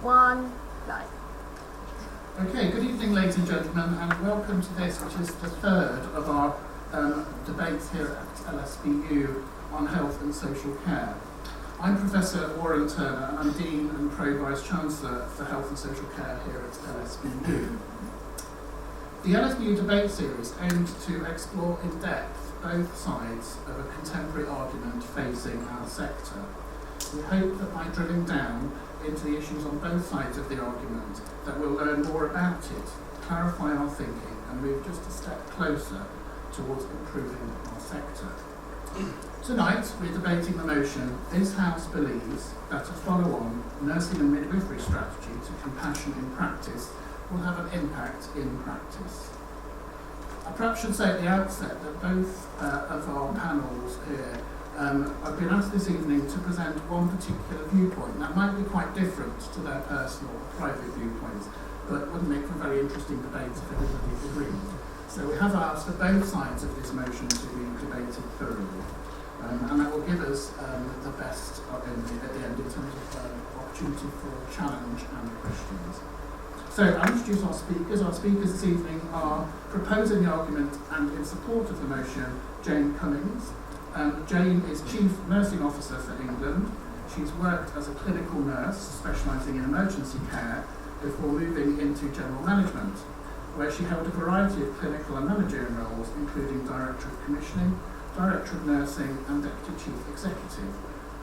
1, go. Okay, good evening ladies and gentlemen, and welcome to this, which is the third of our debates here at LSBU on health and social care. I'm Professor Warren Turner, and I'm Dean and Pro-Vice Chancellor for Health and Social Care here at LSBU. The LSBU debate series aimed to explore in depth both sides of a contemporary argument facing our sector. We hope that by drilling down into the issues on both sides of the argument that we'll learn more about it, clarify our thinking and move just a step closer towards improving our sector. Tonight we're debating the motion this House believes that a follow-on nursing and midwifery strategy to compassion in practice will have an impact in practice. I perhaps should say at the outset that both of our panels here I've been asked this evening to present one particular viewpoint. That might be quite different to their personal, private viewpoints, but wouldn't make for a very interesting debate if everybody agreed. So we have asked for both sides of this motion to be debated thoroughly, and that will give us the best at the end in terms of opportunity for challenge and questions. So I'll introduce our speakers. Our speakers this evening are proposing the argument and in support of the motion, Jane Cummings. Jane is Chief Nursing Officer for England. She's worked as a clinical nurse, specialising in emergency care, before moving into general management, where she held a variety of clinical and managerial roles, including Director of Commissioning, Director of Nursing and Deputy Chief Executive.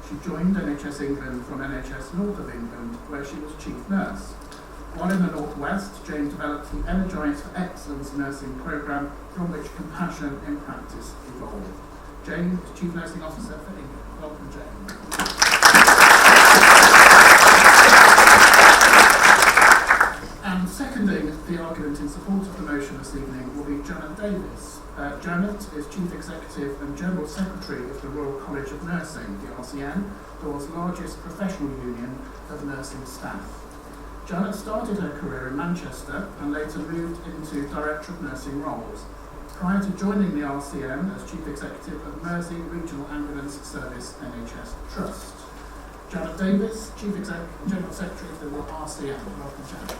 She joined NHS England from NHS North of England, where she was Chief Nurse. While in the North West, Jane developed the Energise for Excellence nursing programme, from which compassion in practice evolved. Jane is Chief Nursing Officer for England. Welcome, Jane. And seconding the argument in support of the motion this evening will be Janet Davies. Janet is Chief Executive and General Secretary of the Royal College of Nursing, the RCN, the world's largest professional union of nursing staff. Janet started her career in Manchester and later moved into Director of Nursing roles, prior to joining the RCN as Chief Executive of Mersey Regional Ambulance Service NHS Trust. Janet Davies, Chief General Secretary of the RCN. Welcome, Janet.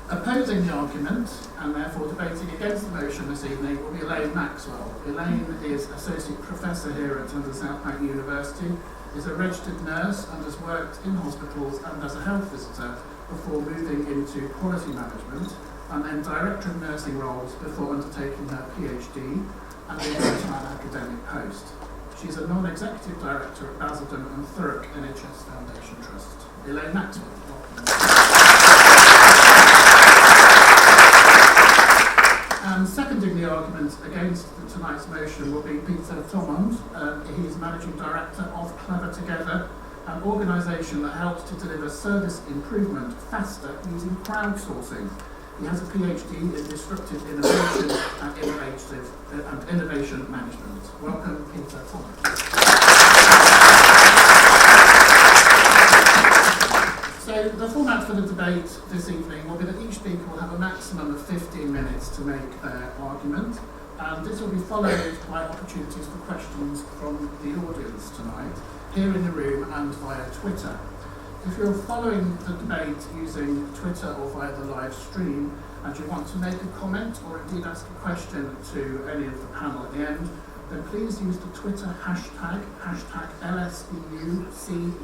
Opposing the argument, and therefore debating against the motion this evening, will be Elaine Maxwell. Elaine is Associate Professor here at South Bank University, is a registered nurse and has worked in hospitals and as a health visitor before moving into quality management, and then Director of Nursing roles before undertaking her PhD and moving to an academic post. She's a Non-Executive Director at Basildon and Thurrock NHS Foundation Trust. Elaine Maxwell, welcome. And seconding the argument against tonight's motion will be Peter Thomond. He's Managing Director of Clever Together, an organisation that helps to deliver service improvement faster using crowdsourcing. He has a PhD in disruptive innovation and innovation management. Welcome, Peter Thomond. So the format for the debate this evening will be that each speaker will have a maximum of 15 minutes to make their argument, and this will be followed by opportunities for questions from the audience tonight, here in the room and via Twitter. If you're following the debate using Twitter or via the live stream and you want to make a comment or indeed ask a question to any of the panel at the end, then please use the Twitter hashtag LSBUCIP.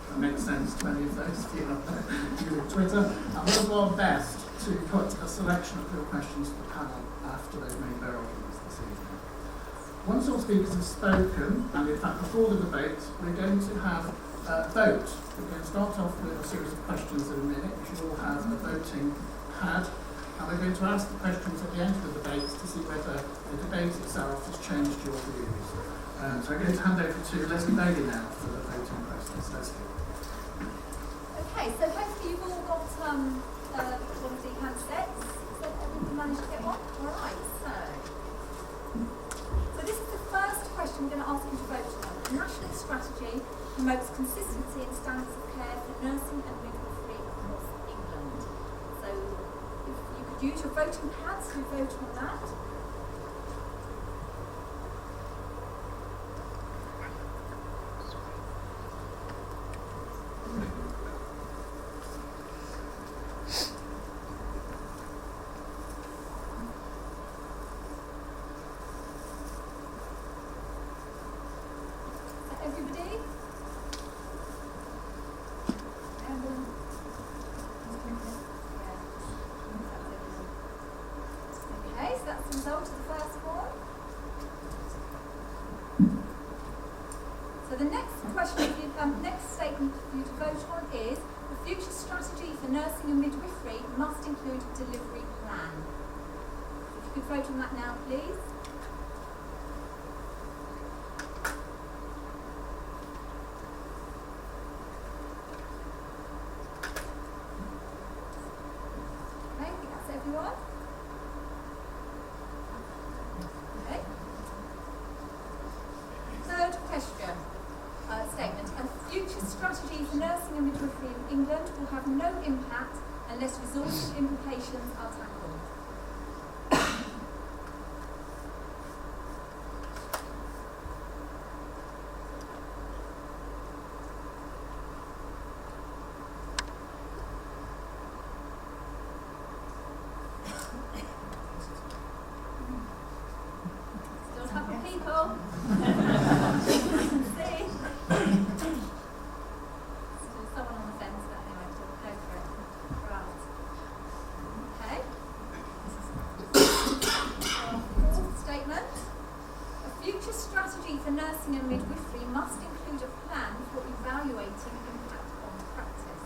That makes sense to any of those of you out there using Twitter. And we'll do our best to put a selection of your questions to the panel after they've made their arguments this evening. Once all speakers have spoken, and in fact before the debate, we're going to have a vote. We're going to start off with a series of questions in a minute. You should all have a voting pad, and we're going to ask the questions at the end of the debate to see whether the debate itself has changed your views. So I'm going to hand over to Leslie Bailey now for the voting process. Leslie. Okay, so hopefully you've all got one of the handsets. So everyone managed to get one? Alright, so this is the first question we're going to ask you to vote on. The national strategy promotes consistency in standards of care for nursing and midwifery across England. So if you could use your voting pads to vote on that. everybody? Okay, so that's the result of the first one. So the next question, next statement for you to vote on is, the future strategy for nursing and midwifery must include a delivery plan. If you could vote on that now, please. Okay, I think that's everyone. Okay. Third question. Statement. A future strategy for nursing and midwifery in England will have no impact unless resource implications are tackled. Still a couple of people. Nursing and midwifery must include a plan for evaluating impact on practice.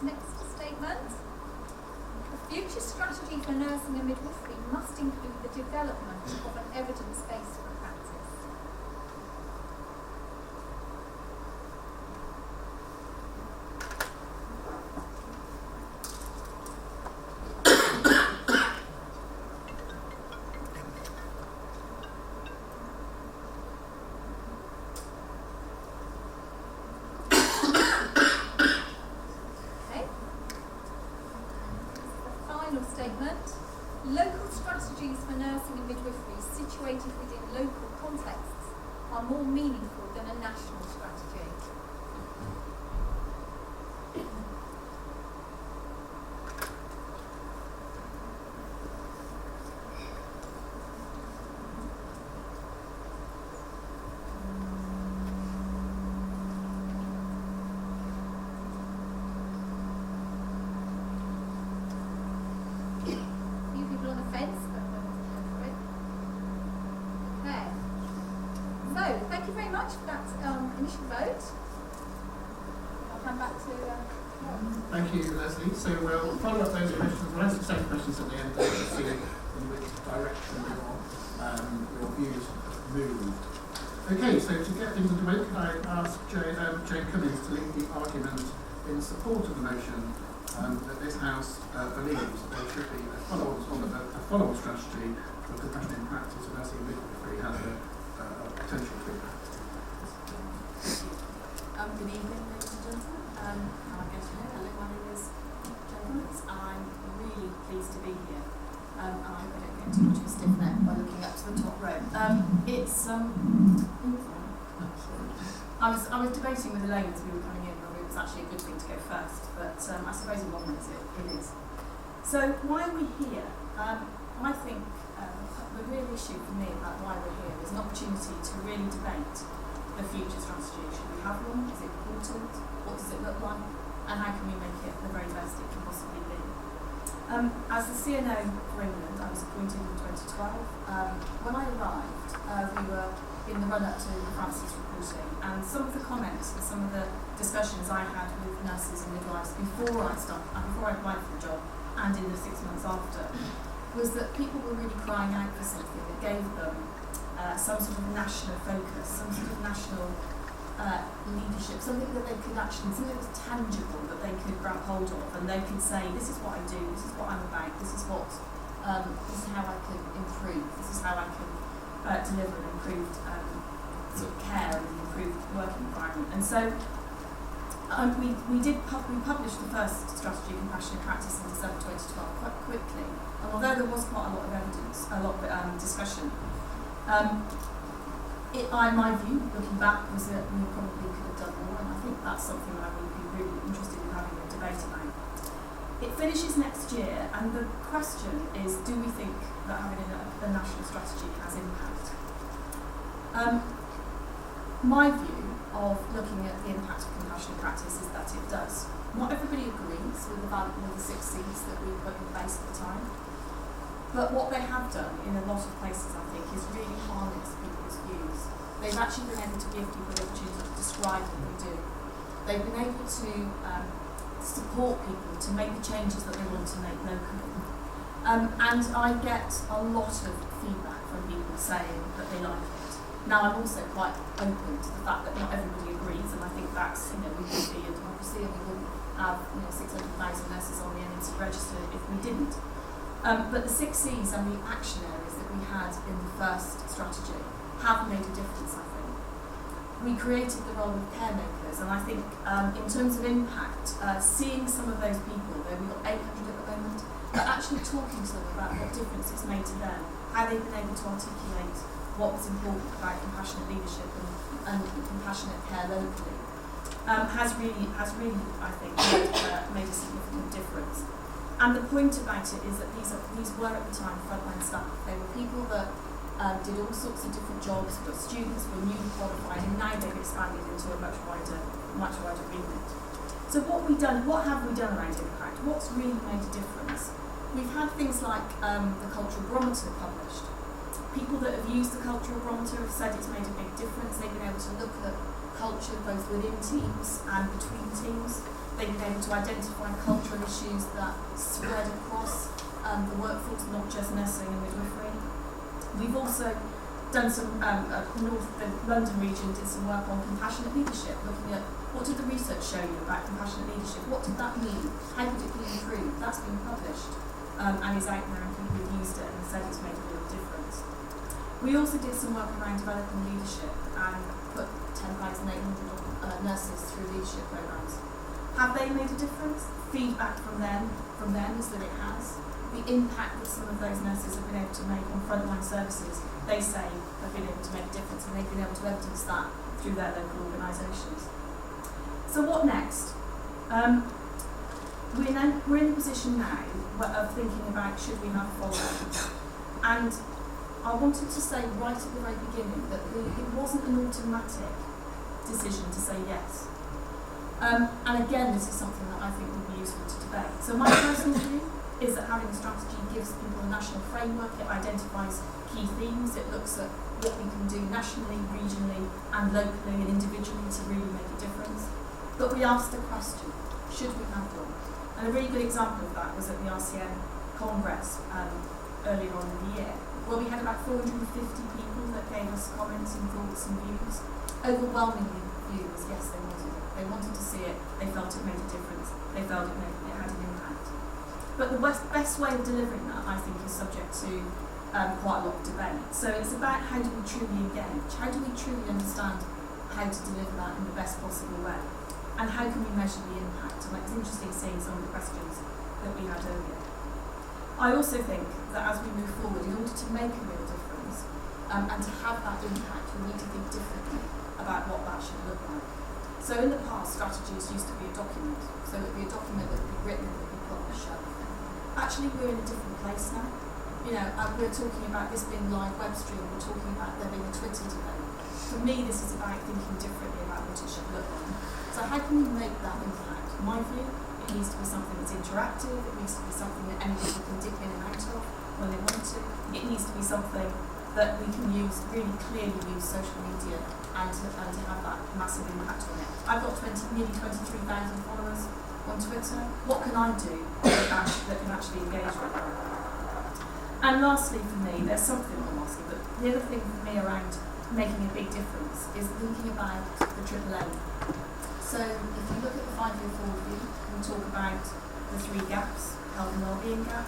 Next statement. The future strategy for nursing and midwifery must include the development of an evidence base for practice. Statement. Local strategies for nursing and midwifery situated within local contexts are more meaningful than a national strategy. Thank you very much for that initial vote. I'll come back to Thank you, Leslie. So we'll follow up those questions. We'll ask the same questions at the end to see in which direction your views have moved. Okay, so to get things underway, can I ask Jane Cummings to lead the argument in support of the motion that this House believes there should be a follow-on strategy for compassionate practice of nursing and midwifery has a potential to impact. Good evening, ladies and gentlemen. I guess you know, hello, my name is Jane Cummings. I'm really pleased to be here. I hope I don't get too much of a stiff neck by looking up to the top row. I was debating with Elaine as we were coming in whether it was actually a good thing to go first, but I suppose in one way it is. So why are we here? I think the real issue for me about why we're here is an opportunity to really debate the future strategy. Should we have one? Is it important? What does it look like? And how can we make it the very best it can possibly be? As the CNO for England, I was appointed in 2012. When I arrived, we were in the run-up to the Francis reporting, and some of the comments and some of the discussions I had with nurses and midwives before I applied for the job and in the 6 months after, was that people were really crying out for something that gave them some sort of national focus, some sort of national leadership, something that they could actually, something that was tangible that they could grab hold of, and they could say, this is what I do, this is what I'm about, this is how I can improve, this is how I can deliver an improved sort of care and an improved working environment. And so we published the first strategy strategy, compassionate practice in December 2012 quite quickly. And although there was quite a lot of evidence, a lot of discussion, my view, looking back, was that we probably could have done more, and I think that's something that I would be really interested in having a debate about. It finishes next year, and the question is, do we think that having a national strategy has impact? My view of looking at the impact of compassionate practice is that it does. Not everybody agrees with the 6 C's that we put in place at the time, but what they have done in a lot of places, I think, is really harness people's views. They've actually been able to give people the opportunity to describe what they do. They've been able to support people to make the changes that they want to make locally. And I get a lot of feedback from people saying that they like it. Now, I'm also quite open to the fact that not everybody agrees, and I think that's, we would be a democracy and we wouldn't have 600,000 nurses on the NMC register if we didn't. But the 6 C's and the action areas that we had in the first strategy have made a difference, I think. We created the role of caremakers, and I think in terms of impact, seeing some of those people, we've got 800 at the moment, but actually talking to them about what difference it's made to them, how they've been able to articulate what was important about compassionate leadership and compassionate care locally, has really, I think, made a significant difference. And the point about it is that these were at the time frontline staff. They were people that did all sorts of different jobs, but students were newly qualified, and now they've expanded into a much wider remit. So what have we done around impact? What's really made a difference? We've had things like the cultural barometer published. People that have used the cultural barometer have said it's made a big difference. They've been able to look at culture both within teams and between teams. They've been able to identify cultural issues that spread across the workforce, not just nursing and midwifery. We've also done some, the London region did some work on compassionate leadership, looking at what did the research show you about compassionate leadership, what did that mean, how could it be improved. That's been published and is out there, and people have used it and said it's made a real difference. We also did some work around developing leadership and put 10,800 nurses through leadership programs. Have they made a difference? Feedback from them is that it has. The impact that some of those nurses have been able to make on frontline services, they say have been able to make a difference, and they've been able to evidence that through their local organisations. So what next? We're in a position now of thinking about, should we have follow-up? And I wanted to say right at the very beginning that it wasn't an automatic decision to say yes. And again, this is something that I think would be useful to debate. So my personal view is that having a strategy gives people a national framework, it identifies key themes, it looks at what we can do nationally, regionally and locally and individually to really make a difference. But we asked the question, should we have one? And a really good example of that was at the RCN Congress earlier on in the year, where we had about 450 people that gave us comments and thoughts and views. Overwhelmingly, the view was yes, they wanted it. They wanted to see it, they felt it made a difference, they felt it had an impact. But the best way of delivering that, I think, is subject to quite a lot of debate. So it's about how do we truly engage, how do we truly understand how to deliver that in the best possible way, and how can we measure the impact. And it was interesting seeing some of the questions that we had earlier. I also think that as we move forward, in order to make a real difference and to have that impact, we need to think differently about what that should look like. So in the past, strategies used to be a document. So it would be a document that would be written and would be put on a shelf. Actually, we're in a different place now. We're talking about this being live web stream, we're talking about there being a Twitter debate. For me, this is about thinking differently about what it should look like. So how can we make that impact? In my view, it needs to be something that's interactive, it needs to be something that anybody can dip in and out of when they want to. It needs to be something that we can really clearly use social media and to have that massive impact on it. I've got nearly 23,000 followers on Twitter. What can I do that can actually engage with them? And lastly for me, but the other thing for me around making a big difference is thinking about the AAA. So if you look at the 5-year forward view, we talk about the 3 gaps: health and wellbeing gap,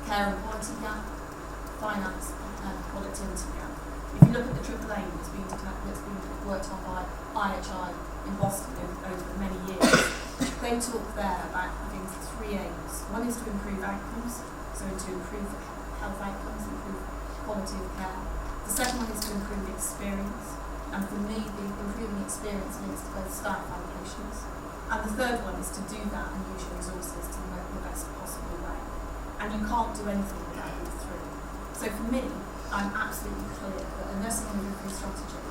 care and quality gap, finance and productivity gap. If you look at the AAA that's been worked on by IHI in Boston over many years, they talk there about having 3 aims. One is to improve outcomes, so to improve health outcomes, improve quality of care. The second one is to improve the experience, and for me, the improving experience links to both staff and patients. And the third one is to do that and use your resources to make the best possible way. And you can't do anything without all 3. So for me, I'm absolutely clear that a nursing and midwifery strategy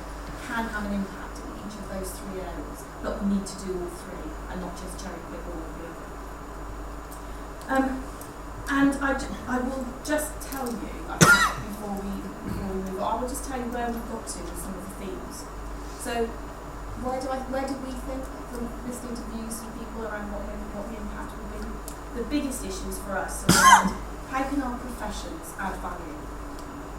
can have an impact in each of those 3 areas, but we need to do all 3 and not just cherry pick all of the other. And I will just tell you, I think, before we move on, I will just tell you where we've got to with some of the themes. So where do we think, from listening to views from people around what the impact will be? The biggest issues for us are around how can our professions add value?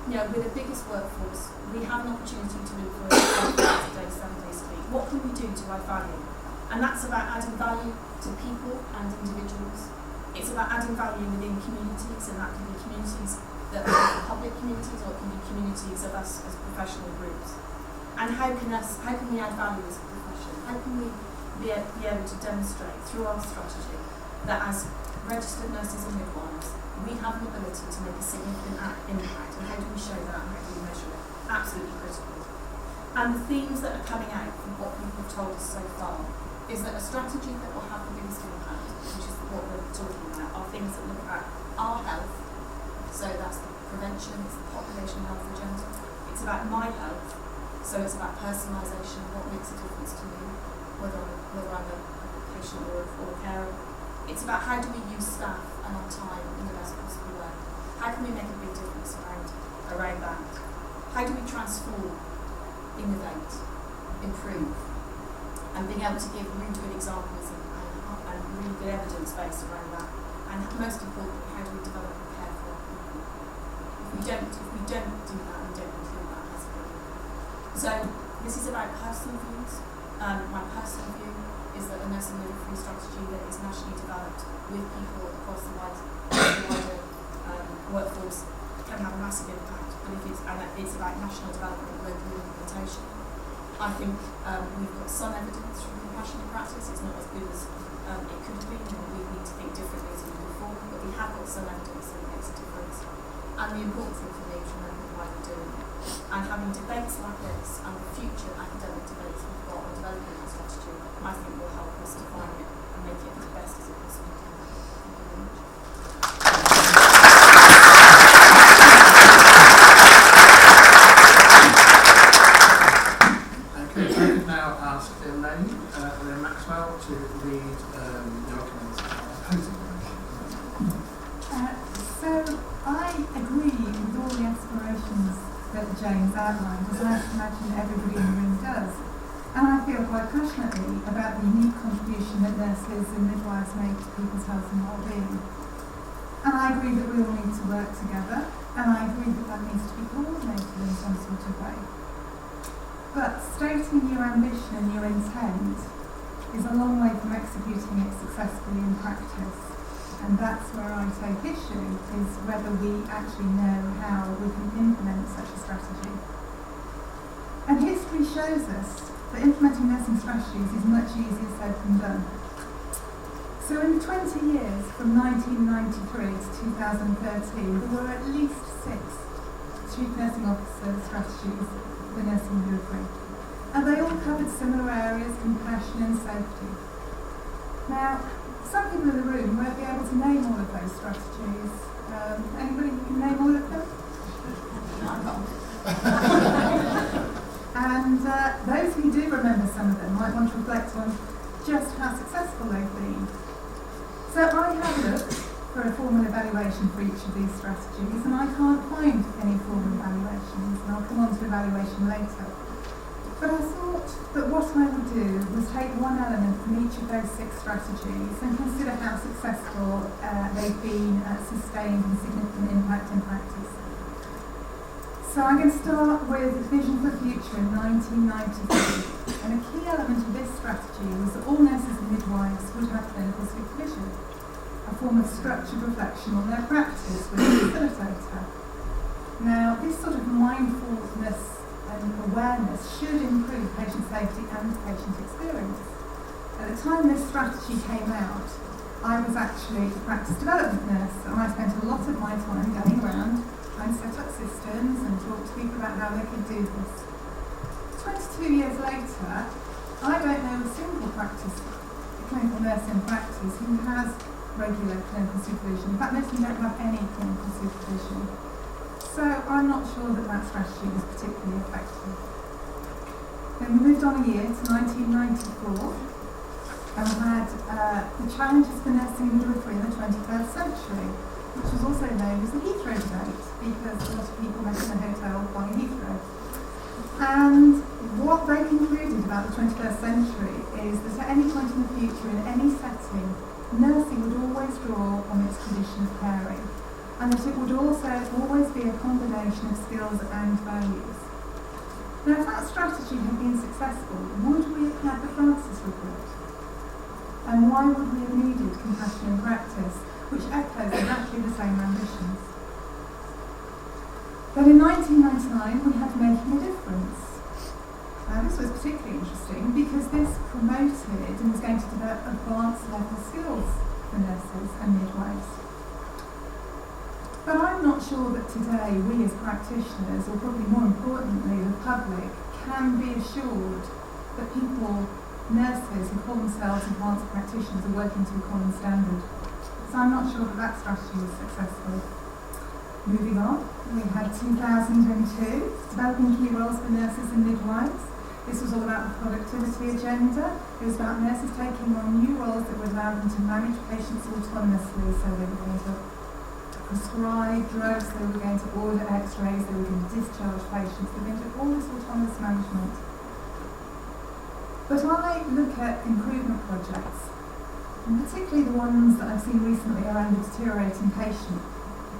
You know, with the biggest workforce, we have an opportunity to employ 5 days, 7 days a week. What can we do to add value? And that's about adding value to people and individuals. It's about adding value within communities, and that can be communities that are public communities, or it can be communities of us as professional groups. And how can we add value as a profession? How can we be able to demonstrate through our strategy that as registered nurses and midwives, we have an ability to make a significant impact, and how do we show that and how do we measure it? Absolutely critical. And the themes that are coming out from what people have told us so far is that a strategy that will have the biggest impact, which is what we're talking about, are things that look at our health. So that's the prevention, it's the population health agenda. It's about my health, so it's about personalisation, what makes a difference to me, whether I'm a patient or a carer. It's about how do we use staff and our time in the best possible way. How can we make a big difference around that? How do we transform, innovate, improve, and being able to give really good examples and really good evidence base around that? And most importantly, how do we develop and care for our people? If we don't do that, we don't include that as a good. So this is about personal views. My personal view is that a nursing and midwifery strategy that is nationally developed with people across the wider workforce can have a massive impact. But it's about national development and local implementation. I think we've got some evidence from compassionate practice. It's not as good as it could have been, and we need to think differently as we move forward, but we have got some evidence that it makes a difference. And the important thing for me is remembering why we're doing it. And having debates like this and the future academic debates we've got on developing that strategy, I think will help us define it and make it as best as it possibly can. Thank you very much. Okay, so I could now ask Elaine Maxwell to read the documents opposing the motion. So I agree with all the aspirations that James outlined, as I imagine everybody in the room does. And I feel quite passionately about the unique contribution that nurses and midwives make to people's health and well-being. And I agree that we all need to work together, and I agree that that needs to be coordinated in some sort of way. But stating your ambition and your intent is a long way from executing it successfully in practice. And that's where I take issue, is whether we actually know how we can implement such a strategy. And history shows us that implementing nursing strategies is much easier said than done. So in the 20 years, from 1993 to 2013, there were at least 6 Chief Nursing Officer strategies for nursing midwifery. And they all covered similar areas, compassion and safety. Now, some people in the room won't be able to name all of those strategies. Anybody can name all of them? And those who do remember some of them might want to reflect on just how successful they've been. So I have looked for a formal evaluation for each of these strategies, and I can't find any formal evaluations, and I'll come on to evaluation later. But I thought that what I would do was take one element from each of those 6 strategies and consider how successful they've been at sustaining significant impact in practice. So I'm going to start with Vision for Future in 1993. And a key element of this strategy was that all nurses and midwives would have clinical supervision, a form of structured reflection on their practice with a facilitator. Now, this sort of mindfulness and awareness should improve patient safety and patient experience. At the time this strategy came out, I was actually a practice development nurse, and I spent a lot of my time going around trying to set up systems and talk to people about how they could do this. 22 years later, I don't know a single clinical nurse in practice who has regular clinical supervision. In fact, most of them don't have any clinical supervision. So I'm not sure that that strategy was particularly effective. Then we moved on a year to 1994, and we had the challenges for nursing and midwifery in the 21st century, which was also known as the Heathrow debate, because a lot of people went in a hotel by Heathrow. And what they concluded about the 21st century is that at any point in the future, in any setting, nursing would always draw on its tradition of caring, and that it would also always be a combination of skills and values. Now, if that strategy had been successful, would we have had the Francis Report? And why would we have needed compassion in practice, which echoes exactly the same ambitions? But in 1999, we had Making a Difference. This was particularly interesting because this promoted and was going to develop advanced level skills for nurses and midwives. But I'm not sure that today we as practitioners, or probably more importantly the public, can be assured that people, nurses who call themselves advanced practitioners, are working to a common standard. So I'm not sure that that strategy was successful. Moving on, we had 2002, developing key roles for nurses and midwives. This was all about the productivity agenda. It was about nurses taking on new roles that would allow them to manage patients autonomously, so they were going to prescribe drugs, they were going to order x-rays, they were going to discharge patients, they were going to do all this autonomous management. But I look at improvement projects, and particularly the ones that I've seen recently around the deteriorating patient,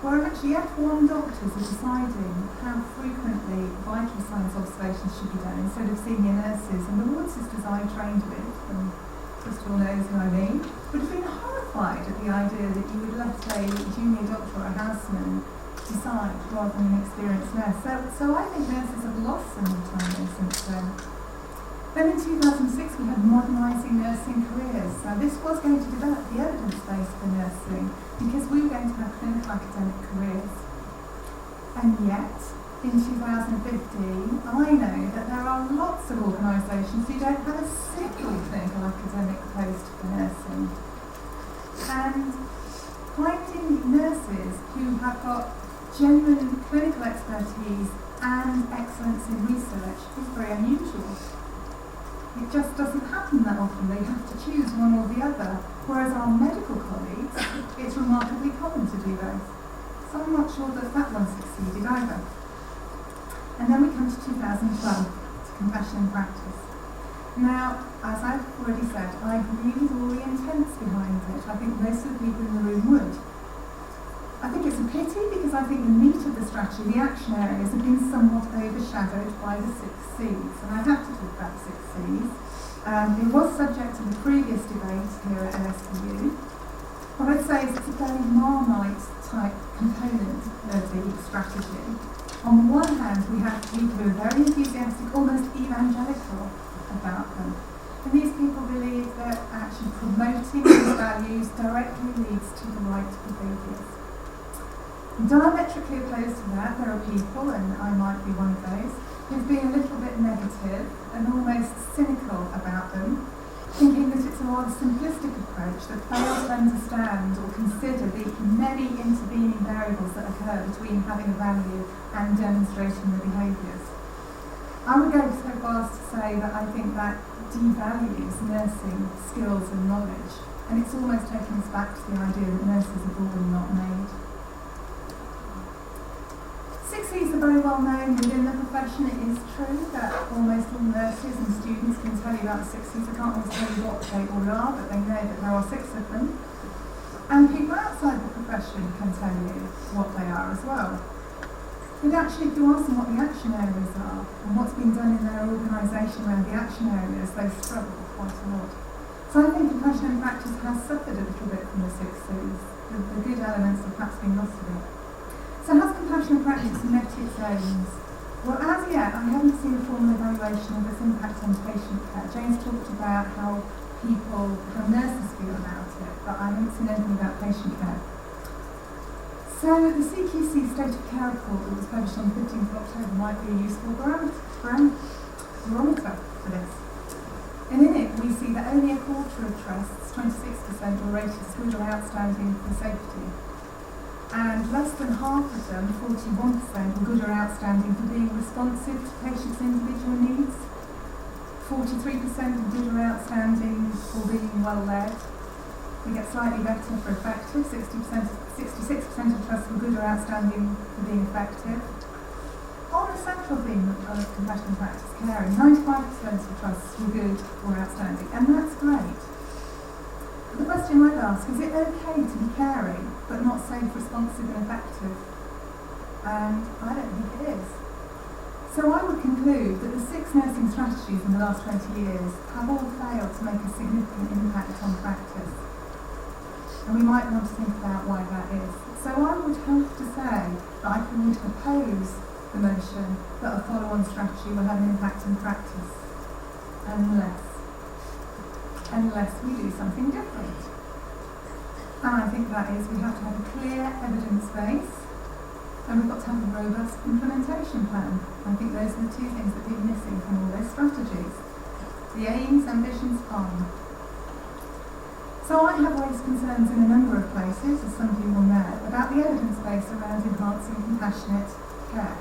where actually F1 doctors are deciding how frequently vital signs observations should be done instead of senior nurses. And the ward sisters I trained with, and Crystal knows who I mean, would have been horrified at the idea that you would let a junior doctor or a houseman decide rather than an experienced nurse. So I think nurses have lost some autonomy since then. Then in 2006 we had modernising nursing careers. So this was going to develop the evidence base for nursing because we were going to have clinical academic careers. And yet, in 2015, I know that there are lots of organisations who don't have a single clinical academic post for nursing. And finding nurses who have got genuine clinical expertise and excellence in research is very unusual. It just doesn't happen that often. They have to choose one or the other. Whereas our medical colleagues, it's remarkably common to do both. So I'm not sure that that one succeeded either. And then we come to 2012, to compassion in practice. Now, as I've already said, I agree with all the intents behind it. I think most of the people in the room would. I think it's a pity because I think the meat of the strategy, the action areas, have been somewhat overshadowed by the 6 C's. And I have to talk about the 6 C's. It was subject to the previous debate here at LSBU. What I'd say is it's a very Marmite type component of the strategy. On the one hand, we have people who are very enthusiastic, almost evangelical about them. And these people believe that actually promoting these values directly leads to the right behaviours. Diametrically opposed to that, there are people, and I might be one of those, who've been a little bit negative and almost cynical about them, thinking that it's a rather simplistic approach that fails to understand or consider the many intervening variables that occur between having a value and demonstrating the behaviours. I would go so far as to say that I think that devalues nursing skills and knowledge, and it's almost taking us back to the idea that nurses are born, not made. 6 C's are very well known within the profession. It is true that almost all nurses and students can tell you about the 6 C's. I can't always tell you what they all are, but they know that there are 6 of them. And people outside the profession can tell you what they are as well. But actually, if you ask them what the action areas are and what's been done in their organisation around the action areas, they struggle quite a lot. So I think compassion in practice has suffered a little bit from the 6 C's. The good elements have perhaps been lost a bit. So has compassion in practice met its aims? Well, as yet, I haven't seen a formal evaluation of its impact on patient care. James talked about how how nurses feel about it, but I haven't seen anything about patient care. So the CQC State of Care report that was published on the 15th of October might be a useful barometer for this. And in it we see that only a quarter of trusts, 26%, were rated as good or outstanding for safety. And less than half of them, 41%, were good or outstanding for being responsive to patients' individual needs. 43% were good or outstanding for being well led. We get slightly better for effective. 66% of trusts were good or outstanding for being effective. On a central theme of compassionate practice caring, 95% of trusts were good or outstanding, and that's great. But the question I'd ask, is it okay to be caring but not safe, responsive and effective? And I don't think it is. So I would conclude that the 6 nursing strategies in the last 20 years have all failed to make a significant impact on practice. And we might want to think about why that is. So I would have to say that I would oppose the notion that a follow-on strategy will have an impact in practice unless we do something different. And I think that is we have to have a clear evidence base and we've got to have a robust implementation plan. I think those are the 2 things that we're missing from all those strategies. The aims, ambitions, fine. So I have raised concerns in a number of places, as some of you will know, about the evidence base around enhancing compassionate care.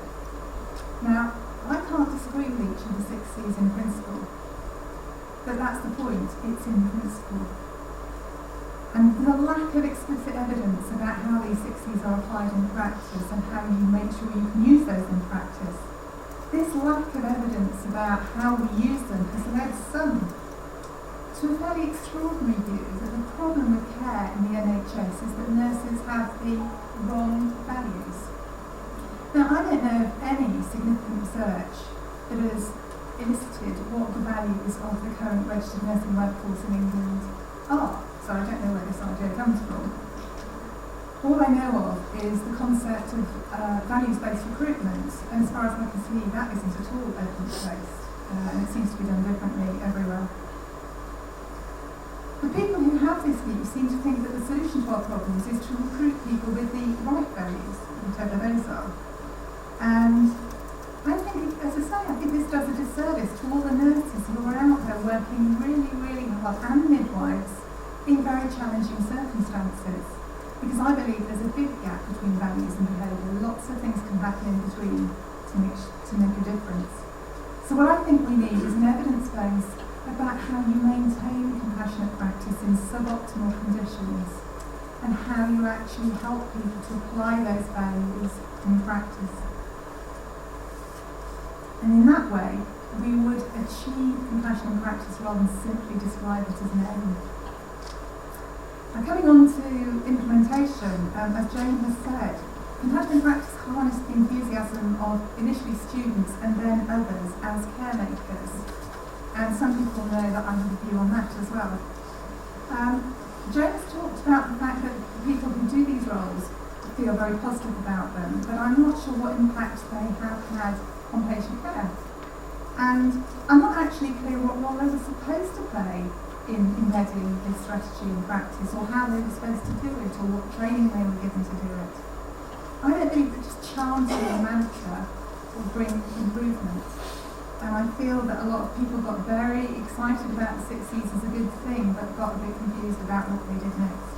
Now, I can't disagree with each of the 6 C's in principle, but that's the point, it's in principle. And the lack of explicit evidence about how these 6 C's are applied in practice and how you make sure you can use those in practice, this lack of evidence about how we use them has led some to a fairly extraordinary view that the problem with care in the NHS is that nurses have the wrong values. Now, I don't know of any significant research that has elicited what the values of the current registered nursing workforce in England are, so I don't know where this idea comes from. All I know of is the concept of values-based recruitment, and as far as I can see, that isn't at all evidence-based, and it seems to be done differently everywhere. The people who have this view seem to think that the solution to our problems is to recruit people with the right values, whatever those are. And I think, as I say, I think this does a disservice to all the nurses who are out there working really, really hard, and midwives, in very challenging circumstances. Because I believe there's a big gap between values and behaviour. Lots of things can happen in between to make a difference. So what I think we need is an evidence base about how you maintain compassionate practice in suboptimal conditions and how you actually help people to apply those values in practice. And in that way, we would achieve compassionate practice rather than simply describe it as an aim. Now, coming on to implementation, as Jane has said, compassionate practice harnessed the enthusiasm of initially students and then others as caremakers. And some people know that I have a view on that as well. James talked about the fact that people who do these roles feel very positive about them, but I'm not sure what impact they have had on patient care. And I'm not actually clear what role they were supposed to play in embedding this strategy in practice, or how they were supposed to do it, or what training they were given to do it. I don't think that just chanting a mantra will bring improvement. And I feel that a lot of people got very excited about the 6 C's as a good thing, but got a bit confused about what they did next.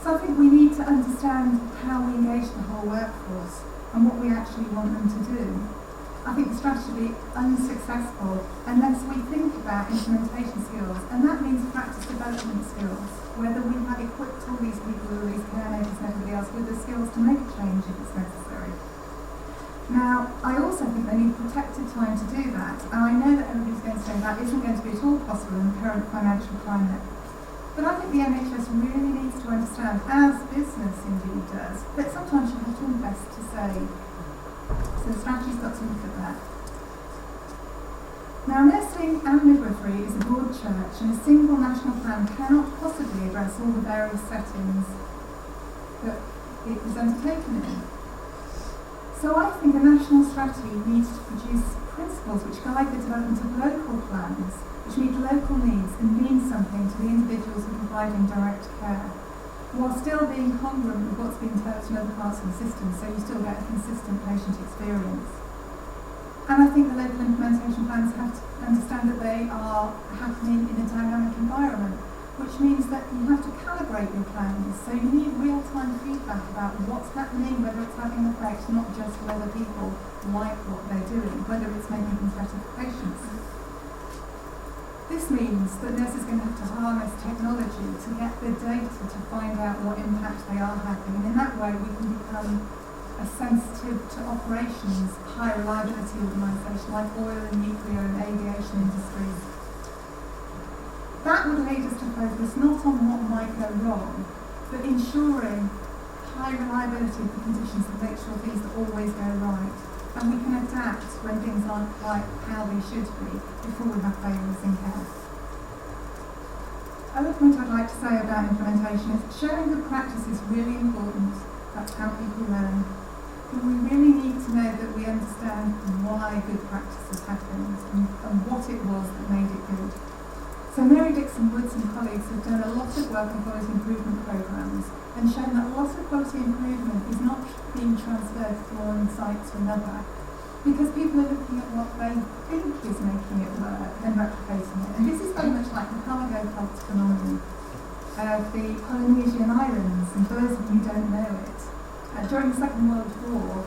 So I think we need to understand how we engage the whole workforce and what we actually want them to do. I think the strategy will be unsuccessful unless we think about implementation skills, and that means practice development skills, whether we have equipped all these people, all these caremakers and everybody else with the skills to make a change if it's necessary. Now, I also think they need protected time to do that, and I know that everybody's going to say that isn't going to be at all possible in the current financial climate. But I think the NHS really needs to understand, as business indeed does, that sometimes you have to invest to save. So the strategy's got to look at that. Now, nursing and midwifery is a broad church, and a single national plan cannot possibly address all the various settings that it was undertaken in. So I think a national strategy needs to produce principles which guide the development of local plans which meet local needs and mean something to the individuals who are providing direct care, while still being congruent with what's being developed in other parts of the system, so you still get a consistent patient experience. And I think the local implementation plans have to understand that they are happening in a dynamic environment, which means that you have to calibrate your plans. So you need real-time feedback about what's happening, whether it's having an effect, not just whether people like what they're doing, whether it's making things better for patients. This means that nurses are going to have to harness technology to get the data to find out what impact they are having, and in that way we can become a sensitive to operations, high reliability organisation like oil and nuclear and aviation industries. That would aid us to focus not on what might go wrong, but ensuring high reliability of the conditions that make sure things always go right. And we can adapt when things aren't quite how they should be before we have failures in care. Another point I'd like to say about implementation is sharing good practice is really important. That's how people learn. But we really need to know that we understand why good practices happened and what it was that made it good. So Mary Dixon Woods and colleagues have done a lot of work on quality improvement programmes and shown that a lot of quality improvement is not being transferred from one site to another because people are looking at what they think is making it work and replicating it. And this is very much like the cargo cult phenomenon of the Polynesian Islands, and for those of you who don't know it, during the Second World War,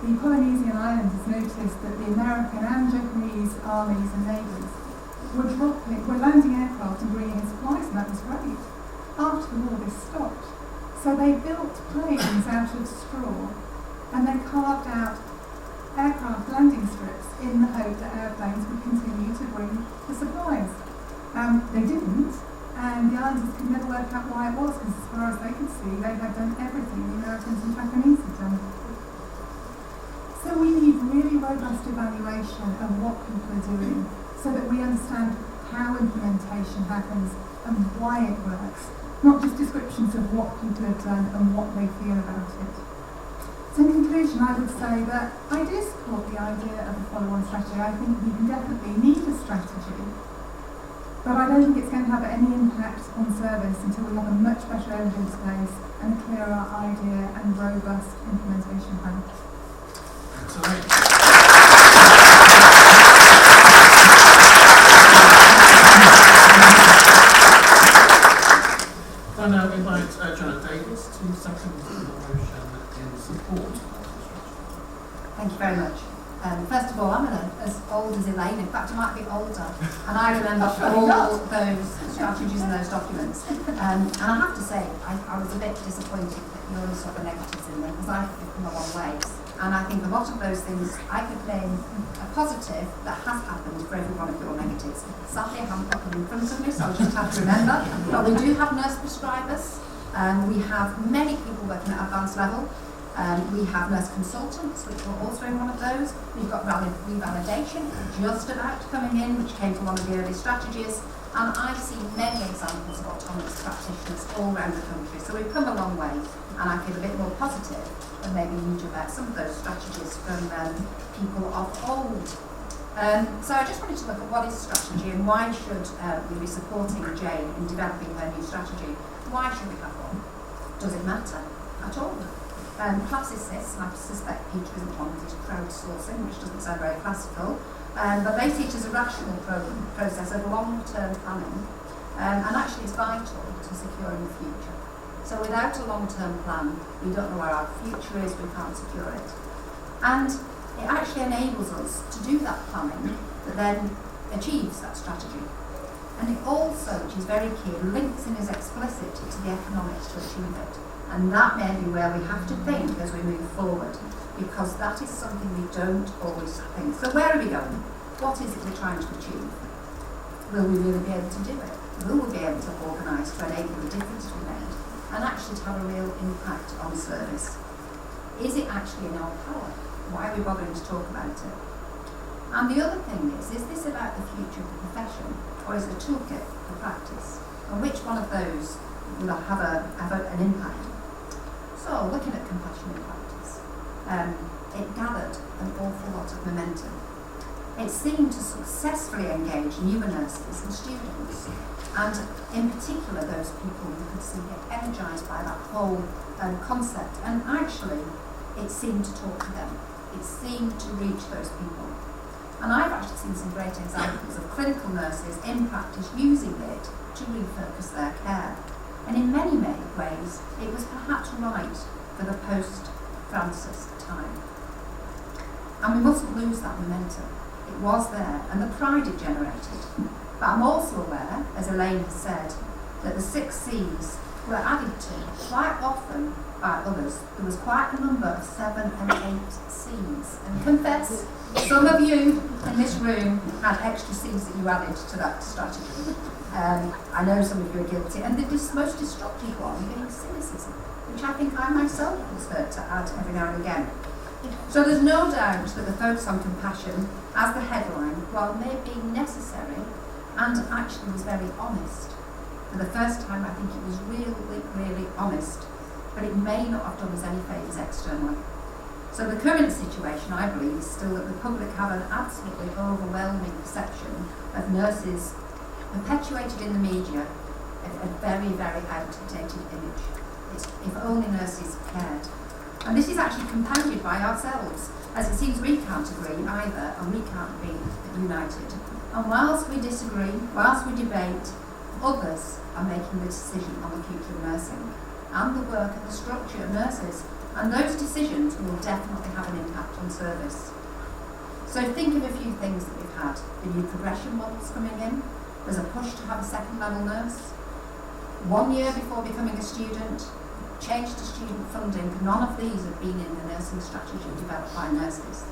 the Polynesian Islanders noticed that the American and Japanese armies and navies were landing aircraft and bringing in supplies, and that was great. After the war, this stopped. So they built planes out of straw, and they carved out aircraft landing strips in the hope that airplanes would continue to bring the supplies. They didn't, and the Islanders could never work out why it was, because as far as they could see, they had done everything the Americans and Japanese had done. So we need really robust evaluation of what people are doing, so that we understand how implementation happens and why it works, not just descriptions of what people have done and what they feel about it. So in conclusion, I would say that I do support the idea of a follow-on strategy. I think we definitely need a strategy, but I don't think it's going to have any impact on service until we have a much better evidence base and a clearer idea and robust implementation plan. I now invite Janet Davies to second the motion in support of the strategy. Thank you very much. First of all, I'm as old as Elaine, in fact I might be older, and I remember all those strategies and those documents. And I have to say, I was a bit disappointed that you only saw the negatives in them, because I think they've come a long way. And I think a lot of those things, I could name a positive that has happened for every one of your negatives. Sadly, I haven't got them in front of me, so I'll just have to remember. But we do have nurse prescribers, we have many people working at advanced level. We have nurse consultants, which were also in one of those. We've got revalidation just about coming in, which came from one of the early strategies. And I see many examples of autonomous practitioners all around the country. So we've come a long way, and I feel a bit more positive than maybe you do about some of those strategies from people of old. So I just wanted to look at what is strategy and why should we be supporting Jane in developing her new strategy. Why should we have one? Does it matter at all? Classicists, and I suspect Peter isn't one of these crowdsourcing, which doesn't sound very classical, but they teach us a rational process of long-term planning, and actually it's vital to securing the future. So without a long-term plan, we don't know where our future is, we can't secure it. And it actually enables us to do that planning that then achieves that strategy. And it also, which is very key, links and is explicit to the economics to achieve it. And that may be where we have to think as we move forward, because that is something we don't always think. So where are we going? What is it we're trying to achieve? Will we really be able to do it? Will we be able to organise to enable the difference to be made and actually to have a real impact on service? Is it actually in our power? Why are we bothering to talk about it? And the other thing is this about the future of the profession, or is it a toolkit for practice? And which one of those will have an impact? So, looking at compassion in practice, it gathered an awful lot of momentum. It seemed to successfully engage newer nurses and students, and in particular those people who could see get energised by that whole concept, and actually it seemed to talk to them. It seemed to reach those people. And I've actually seen some great examples of clinical nurses in practice using it to refocus their care. And in many ways, it was perhaps right for the post-Francis time. And we mustn't lose that momentum. It was there, and the pride it generated. But I'm also aware, as Elaine has said, that the 6 C's were added to quite often by others. There was quite a number of 7 and 8 C's. And confess, some of you in this room had extra C's that you added to that strategy. I know some of you are guilty. And the most destructive one being cynicism, which I think I myself was hurt to add every now and again. So there's no doubt that the focus on compassion as the headline, while may be necessary and actually was very honest. For the first time, I think it was really honest, but it may not have done us any favours externally. So the current situation, I believe, is still that the public have an absolutely overwhelming perception of nurses perpetuated in the media, a very outdated image. It's if only nurses cared. And this is actually compounded by ourselves, as it seems we can't agree either, and we can't be united. And whilst we disagree, whilst we debate, others are making the decision on the future of nursing and the work and the structure of nurses. And those decisions will definitely have an impact on service. So think of a few things that we've had. The new progression models coming in. There's a push to have a second level nurse. 1 year before becoming a student, change to student funding. None of these have been in the nursing strategy developed by nurses.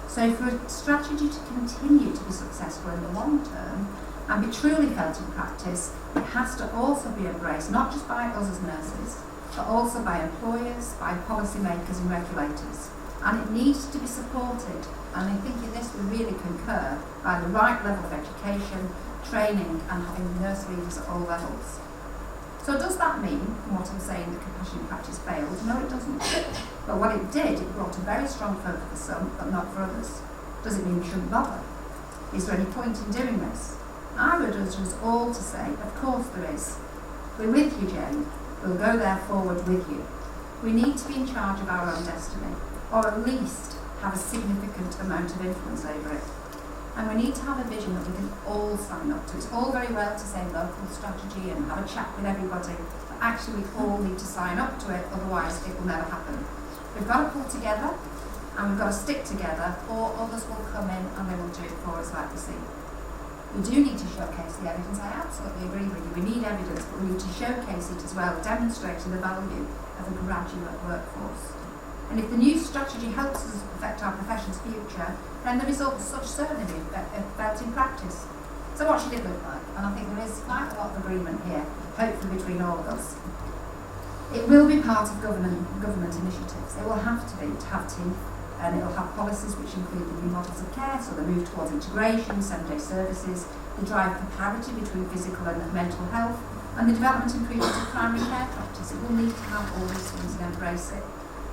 So for a strategy to continue to be successful in the long term and be truly felt in practice, it has to also be embraced not just by us as nurses, but also by employers, by policymakers and regulators. And it needs to be supported, and I think in this we really concur, by the right level of education, training and having nurse leaders at all levels. So does that mean, from what I'm saying, that compassionate practice failed? No, it doesn't. But what it did, it brought a very strong focus for some, but not for others. Does it mean we shouldn't bother? Is there any point in doing this? I would urge us all to say, of course there is. We're with you, Jane. We'll go there forward with you. We need to be in charge of our own destiny, or at least have a significant amount of influence over it. And we need to have a vision that we can all sign up to. It's all very well to say local strategy and have a chat with everybody, but actually we all need to sign up to it, otherwise it will never happen. We've got to pull together, and we've got to stick together, or others will come in and they will do it for us like we see. We do need to showcase the evidence. I absolutely agree with you. We need evidence, but we need to showcase it as well, demonstrating the value of a graduate workforce. And if the new strategy helps us affect our profession's future, then the results such certainly be felt in practice. So what should it look like? And I think there is quite a lot of agreement here, hopefully between all of us. It will be part of government initiatives. It will have to be to have teeth, and it will have policies which include the new models of care, so the move towards integration, 7-day services, the drive for parity between physical and mental health, and the development and improvement of primary care practice. It will need to have all these things and embrace it.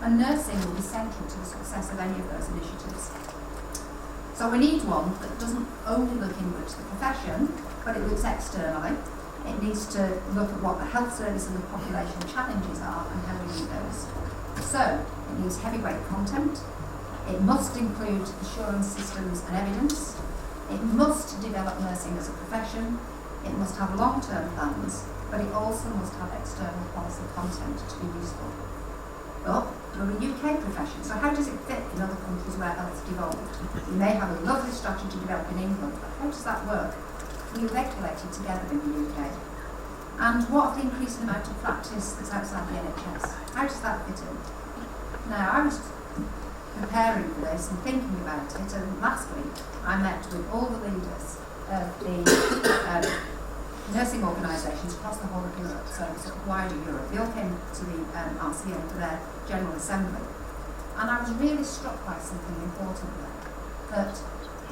And nursing will be central to the success of any of those initiatives. So we need one that doesn't only look inward to the profession, but it looks externally. It needs to look at what the health service and the population challenges are and how we meet those. So it needs heavyweight content. It must include assurance systems and evidence. It must develop nursing as a profession. It must have long-term plans, but it also must have external policy content to be useful. But we're a UK profession, so how does it fit in other countries where health's devolved? We may have a lovely strategy developed in England, but how does that work? We regulate it together in the UK. And what of the increasing amount of practice that's outside the NHS? How does that fit in? Now, I was preparing for this and thinking about it, and last week I met with all the leaders of the nursing organisations across the whole of Europe, so sort of wider Europe. They all came to the RCA for their General Assembly. And I was really struck by something important there, that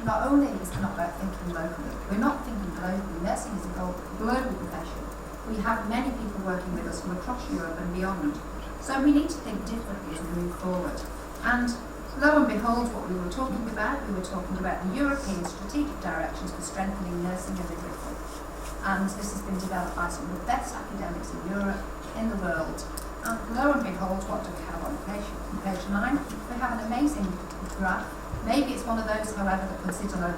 not only is it not about thinking locally, we're not thinking globally. Nursing is a global profession. We have many people working with us from across Europe and beyond. So we need to think differently as we move forward. And lo and behold, what we were talking about the European strategic directions for strengthening nursing and midwifery. And this has been developed by some of the best academics in Europe, in the world. And lo and behold, what do we have on page 9? We have an amazing graph. Maybe it's one of those, however, that could sit on a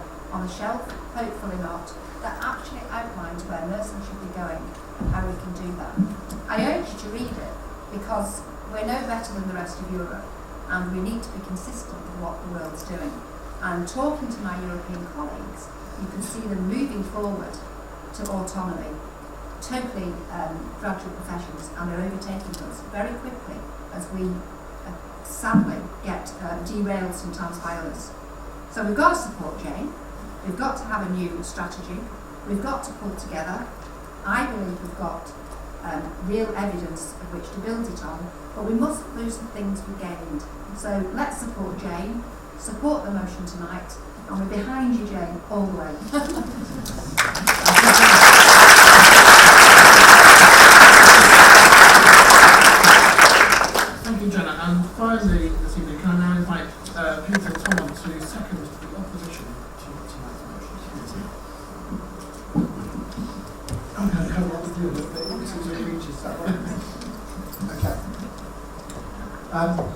shelf, hopefully not, that actually outlines where nursing should be going and how we can do that. I urge you to read it because we're no better than the rest of Europe and we need to be consistent with what the world's doing. And talking to my European colleagues, you can see them moving forward to autonomy, totally graduate professions, and they're overtaking us very quickly as we sadly get derailed sometimes by others. So we've got to support Jane, we've got to have a new strategy, we've got to pull together. I believe we've got real evidence of which to build it on, but we mustn't lose the things we gained. So let's support Jane, support the motion tonight, and we're behind you, Jane, all the way. Thank you, Jenna. And finally, this evening, can I now invite Peter Thomond to second the opposition to tonight's motion? I'm going to cover up with you a little bit. This is a reach, is that right? Okay.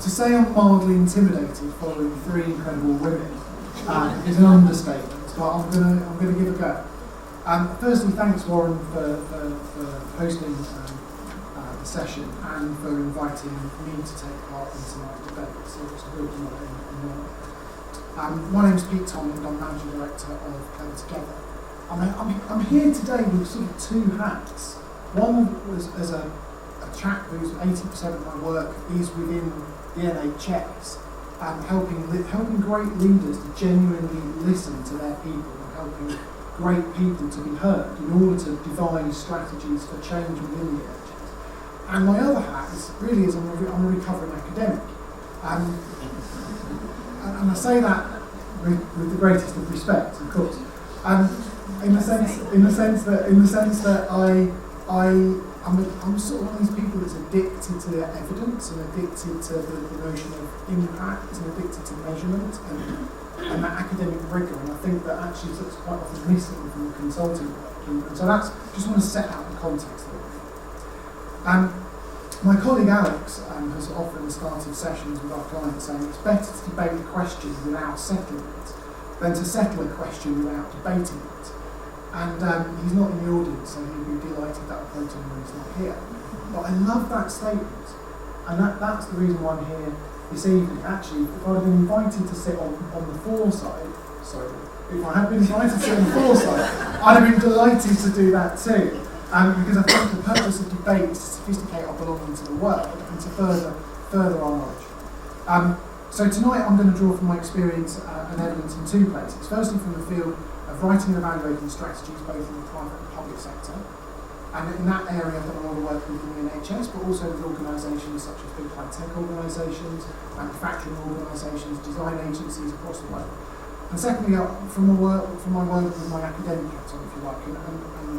To say I'm mildly intimidated following 3 incredible women is an understatement, but I'm going to give a go. Firstly, thanks Warren for hosting the session and for inviting me to take part in tonight's debate. So it's a real honour. My name's Pete Thomond, I'm Managing Director of Clever Together. I'm here today with sort of 2 hats. One was as a chap who's 80% of my work is within the NHS and helping great leaders to genuinely listen to their people and helping great people to be heard in order to devise strategies for change within the NHS. And my other hat is really I'm a recovering academic. And I say that with the greatest of respect, of course. In the sense that I'm sort of one of these people that's addicted to evidence and addicted to the notion of impact and addicted to measurement and that academic rigour, and I think that actually that's quite often missing from the consulting work. And so that's just want to set out the context a little bit. My colleague Alex has often started sessions with our clients saying it's better to debate a question without settling it than to settle a question without debating it. And he's not in the audience, so he'll be delighted that I'll quote him when he's not here. But I love that statement, and that's the reason why I'm here this evening. Actually, if I'd been invited to sit on the foresight, if I had been invited to sit on the foresight, I'd have been delighted to do that too. Because I think the purpose of debate is to sophisticate our belonging to the world and to further our knowledge. So tonight I'm going to draw from my experience and evidence in 2 places. Firstly, from the field of writing and evaluating strategies both in the private and public sector. And in that area I've done a lot of work within the NHS, but also with organisations such as big high-tech organisations, manufacturing organisations, design agencies across the world. And secondly, from my work with my academic hat on, if you like, and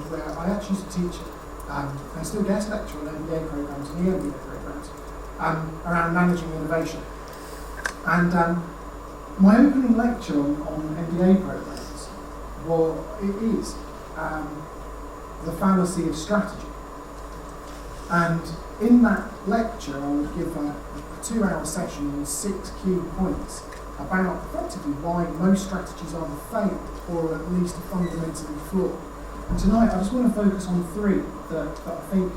where I actually used to teach, and I still guest lecture on MBA programmes and EMBA programmes around managing innovation. And my opening lecture on MBA programmes, it is the fallacy of strategy. And in that lecture, I would give a 2-hour session on 6 key points about effectively why most strategies either fail or at least are fundamentally flawed. And tonight I just want to focus on 3 that I think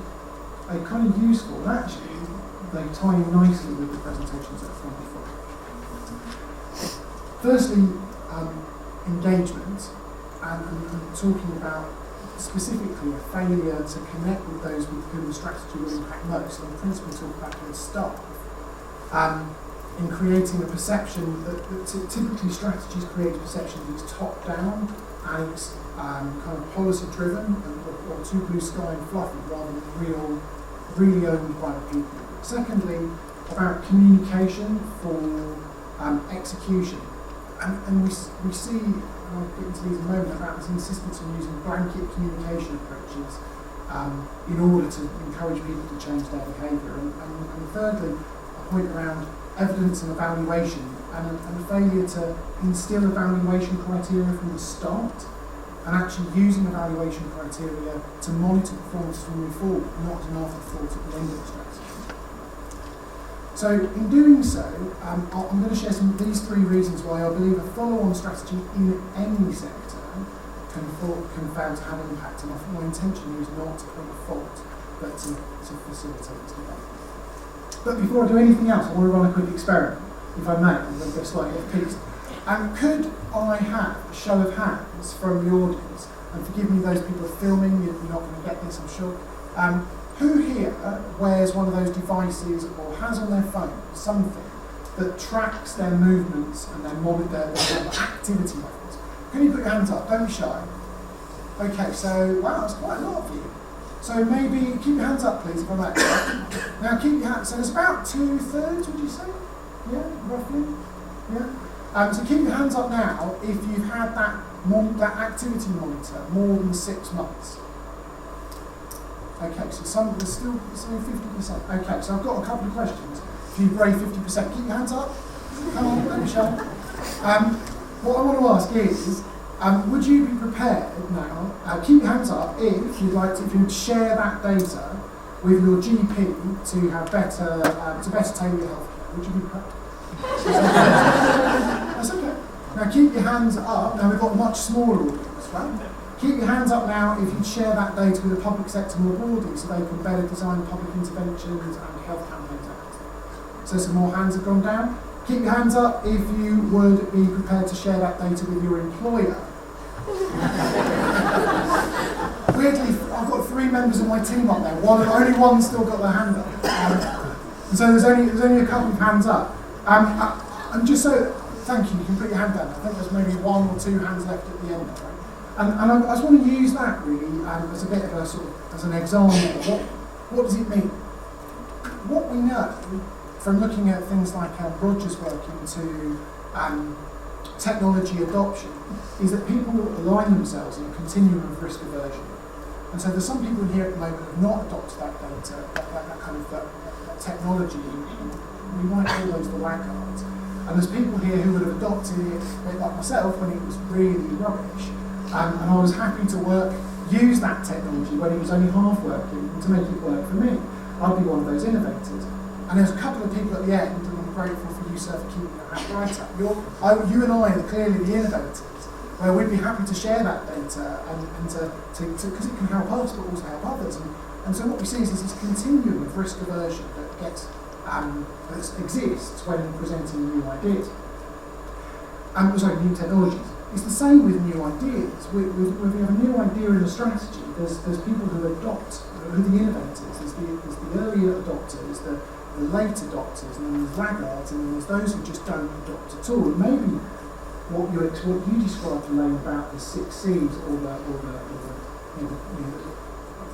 are kind of useful, and actually they tie in nicely with the presentations that I've done before. Firstly, engagement, and talking about specifically a failure to connect with those with whom the strategy will impact most, and the principle talk about with staff, in creating a perception that typically strategies create a perception that it's top down and it's kind of policy driven or too blue sky and fluffy rather than really owned by the people. Secondly, about communication for execution. And we see, and I'll get into these in a moment, about this insistence on using blanket communication approaches in order to encourage people to change their behaviour. And thirdly, a point around evidence and evaluation, and a failure to instill evaluation criteria from the start, and actually using evaluation criteria to monitor performance as we move forward, not as an afterthought at the end of the strategy. So in doing so, I'm going to share these 3 reasons why I believe a follow-on strategy in any sector can fail to have an impact enough. My intention is not to point a fault, but to facilitate this debate. But before I do anything else, I want to run a quick experiment, if I may. I'm going to go slightly off piece. Could I have a show of hands from the audience? And forgive me, those people filming, you're not going to get this, I'm sure. Who here wears one of those devices or has on their phone something that tracks their movements and their activity levels? Can you put your hands up? Don't be shy. Okay, so, wow, that's quite a lot of you. So maybe keep your hands up, please, if I may. Now keep your hands, so it's about 2/3, would you say? Yeah, roughly? Yeah. So keep your hands up now if you've had that activity monitor more than 6 months. Okay, so there's still 50%. Okay, so I've got a couple of questions. If you grade 50%, keep your hands up. Come on, don't be shy. What I want to ask is, would you be prepared now, keep your hands up if you'd share that data with your GP to have better tailor your healthcare? Would you be prepared? That's okay. Now keep your hands up. Now we've got a much smaller audience, right? Keep your hands up now if you'd share that data with the public sector more broadly so they can better design public interventions and health campaigns out. So some more hands have gone down. Keep your hands up if you would be prepared to share that data with your employer. Weirdly, I've got 3 members of my team up there. Only one still got their hand up. So there's only a couple of hands up. And just so, thank you, you can put your hand down. I think there's maybe 1 or 2 hands left at the end there, right? And I just want to use that really as a bit of as an example. What does it mean? What we know from looking at things like Roger's work into technology adoption is that people align themselves in a continuum of risk aversion. And so there's some people in here at the moment who have not adopted that data, that technology. We might call those the laggards. And there's people here who would have adopted it, a bit like myself, when it was really rubbish. And I was happy to use that technology when it was only half working to make it work for me. I'd be one of those innovators. And there's a couple of people at the end, and I'm grateful for you, sir, for keeping your hand right up. You and I are clearly the innovators, where we'd be happy to share that data because it can help us, but also help others. And so what we see is this continuum of risk aversion that exists when presenting new ideas. New technologies. It's the same with new ideas. When we have a new idea in a strategy, there's people who adopt, who are the innovators. There's the early adopters, the late adopters, and then there's laggards, and then there's those who just don't adopt at all. And maybe what you described, Elaine, about the 6 C's or the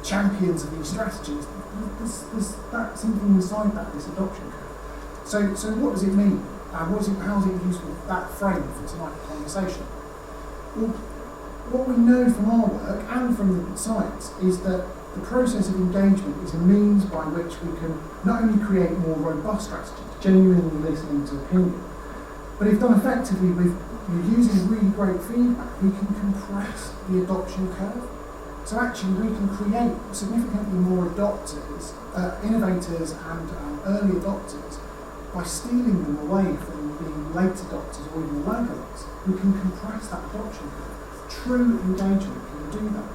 champions of these strategies, there's something inside that, this adoption curve. So what does it mean? How is it useful, that frame for tonight's conversation? Well, what we know from our work and from the science is that the process of engagement is a means by which we can not only create more robust strategies, genuinely listening to opinion, but if done effectively with using really great feedback, we can compress the adoption curve. So actually we can create significantly more adopters, innovators and early adopters by stealing them away from being late adopters or even laggards. We can compress that adoption curve. True engagement can do that.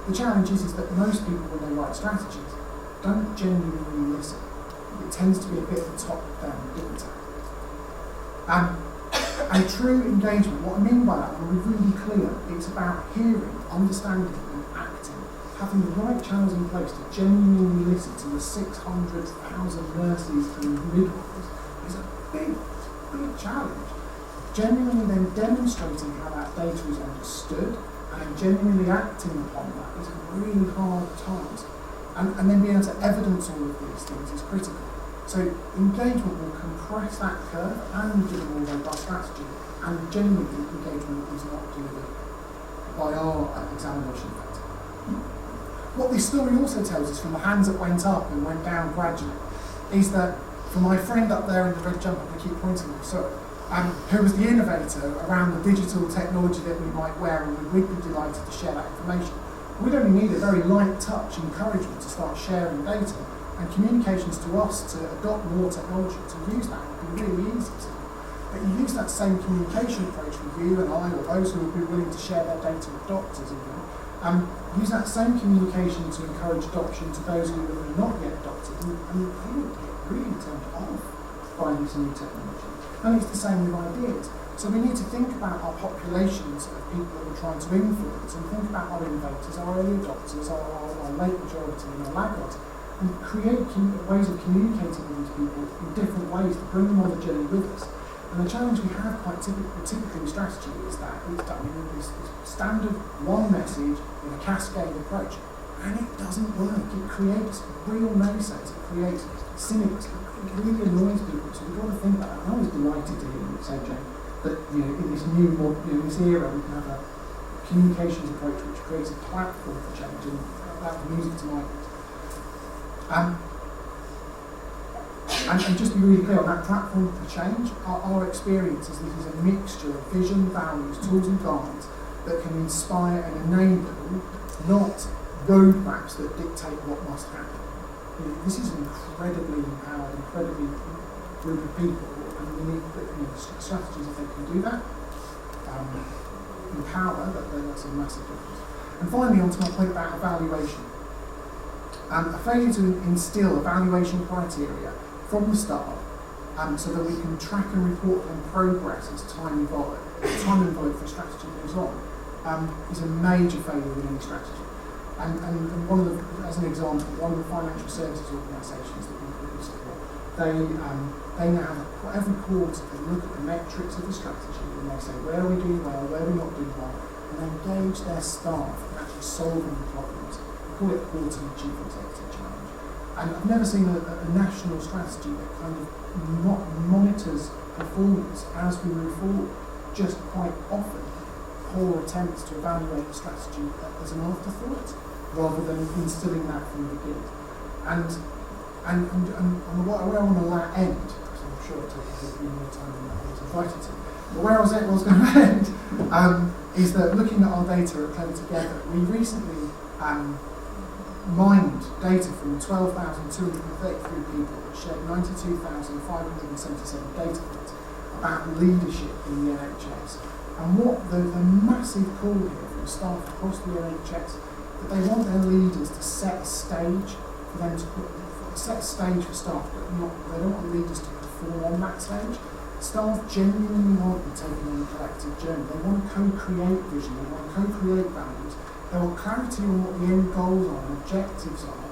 The challenge is that most people, when they write strategies, don't genuinely listen. It tends to be a bit of a top-down dictate. And true engagement, what I mean by that, I want to be really clear, it's about hearing, understanding and acting, having the right channels in place to genuinely listen to the 600,000 nurses and midwives is a big, big challenge. Genuinely then demonstrating how that data is understood and genuinely acting upon that is really hard at times. And then being able to evidence all of these things is critical. So engagement will compress that curve and give a more robust strategy. And genuinely engagement is not delivered by our examination data. What this story also tells us from the hands that went up and went down gradually is that for my friend up there in the red jumper, I keep pointing at him, sorry, who was the innovator around the digital technology that we might wear, and we'd be delighted to share that information. We'd only need a very light touch encouragement to start sharing data, and communications to us to adopt more technology, to use that would be really easy to do. But you use that same communication approach with you and I, or those who would be willing to share their data with doctors even, use that same communication to encourage adoption to those who are not yet adopted, and they would get really turned off by using new technology. And it's the same with ideas. So we need to think about our populations of people that we're trying to influence, and think about our innovators, our early adopters, our late majority and our laggards, and create ways of communicating with these people in different ways to bring them on the journey with us. And the challenge we have quite typically with strategy is that it's done in this standard one message in a cascade approach, and it doesn't work. It creates real naysayers, it creates cynics, it really annoys people. So we've got to think about that. And I was delighted to hear you say, Jane, that in this new, this era, we can have a communications approach which creates a platform for change, and that's music to my ears. And just to be really clear on that platform for change, our experience is this is a mixture of vision, values, tools and guides that can inspire and enable, not roadmaps that dictate what must happen. This is an incredibly empowered, incredibly group of people, and we need strategies if they can do that. Empower, that's a massive difference. And finally, on to my point about evaluation. A failure to instill evaluation criteria from the start, so that we can track and report on progress as time enveloped for strategy moves on, is a major failure in any strategy. And one of the, as an example, one of the financial services organisations that we support, they now have every quarter they look at the metrics of the strategy, and they say where are we doing well, where are we not doing well, and they engage their staff in actually solving the problems. We call it quarterly chief executive challenge. And I've never seen a national strategy that kind of monitors performance as we move forward. Just quite often, poor attempts to evaluate the strategy as an afterthought, rather than instilling that from the beginning. And where I want to end, because I'm sure it'll take a bit more time than I was invited to, but where I was going to end is that looking at our data at Play Together, we recently mined data from 12,233 people that shared 92,577 data points about leadership in the NHS. And what the massive call here from staff across the NHS, that they want their leaders to set a stage for them to set a stage for staff, but they don't want leaders to perform on that stage. Staff genuinely want to be taken on a collective journey. They want to co-create vision, they want to co-create values. They want clarity on what the end goals are and objectives are,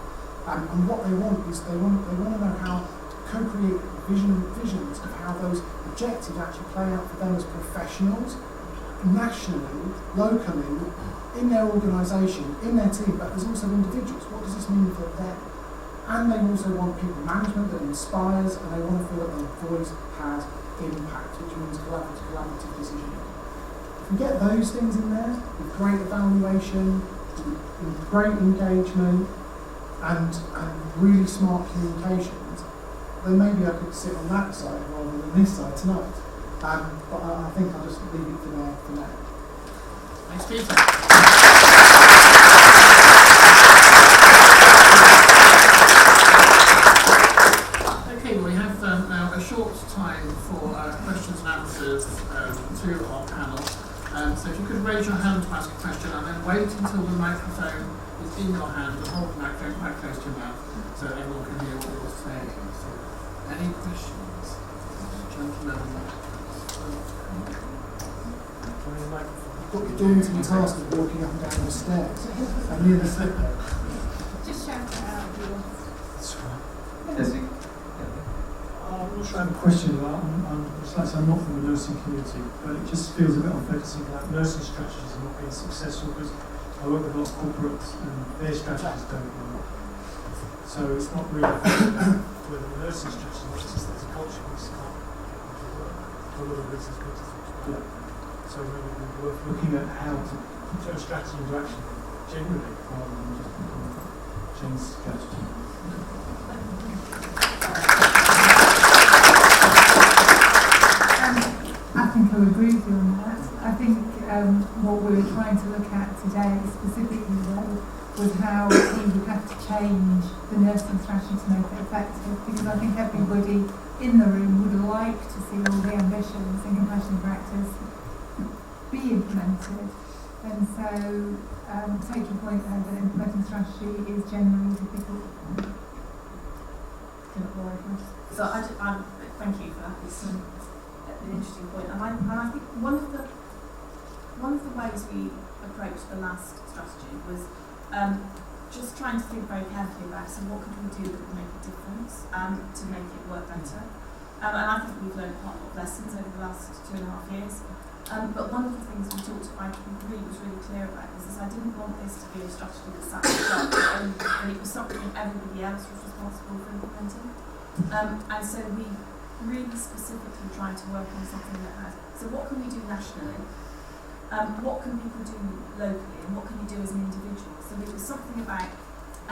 and what they want is they want to know how to co-create visions of how those objectives actually play out for them as professionals, nationally, locally, in their organisation, in their team, but there's also individuals. What does this mean for them? And they also want people management that inspires, and they want to feel that their voice has impact, which means collaborative decision making. If we get those things in there, with great evaluation, with great engagement, and really smart communications, then maybe I could sit on that side rather than this side tonight. But I think I'll just leave it for now. Thanks, Peter. Okay, we have now a short time for questions and answers to our panel. So if you could raise your hand to ask a question, and then wait until the microphone is in your hand and hold the microphone quite close to your mouth so everyone can hear what you're saying. So, any questions? Gentlemen. You've got the daunting task of walking up and down the stairs. I'm near the slip. Just shout it out. That's right. Yes, I'm not sure I have a question about I'm not from the nursing community, but it just feels a bit unfair to think that nursing strategies are not being successful, because I work with a lot of corporates and their strategies don't work. So it's not really fair whether the nursing strategy works, it's there's a culture which can't work for a lot of reasons. Yeah. So maybe it would be worth looking at how to turn strategy into action generally, rather than just change strategy. what we were trying to look at today specifically though was how we would have to change the nursing strategy to make it effective, because I think everybody in the room would like to see all the ambitions in compassionate practice be implemented. And so take your point there that implementing strategy is generally difficult. So thank you for that. It's an interesting point, and I think one of the ways we approached the last strategy was just trying to think very carefully about what could we do that would make a difference to make it work better. And I think we've learned quite a lot of lessons over the last 2.5 years. But one of the things we talked about, was really clear about, was this: I didn't want this to be a strategy that sat at the top, and it was something everybody else was responsible for implementing. And so we really specifically tried to work on something that has. So what can we do nationally? What can people do locally, and what can you do as an individual? So it was something about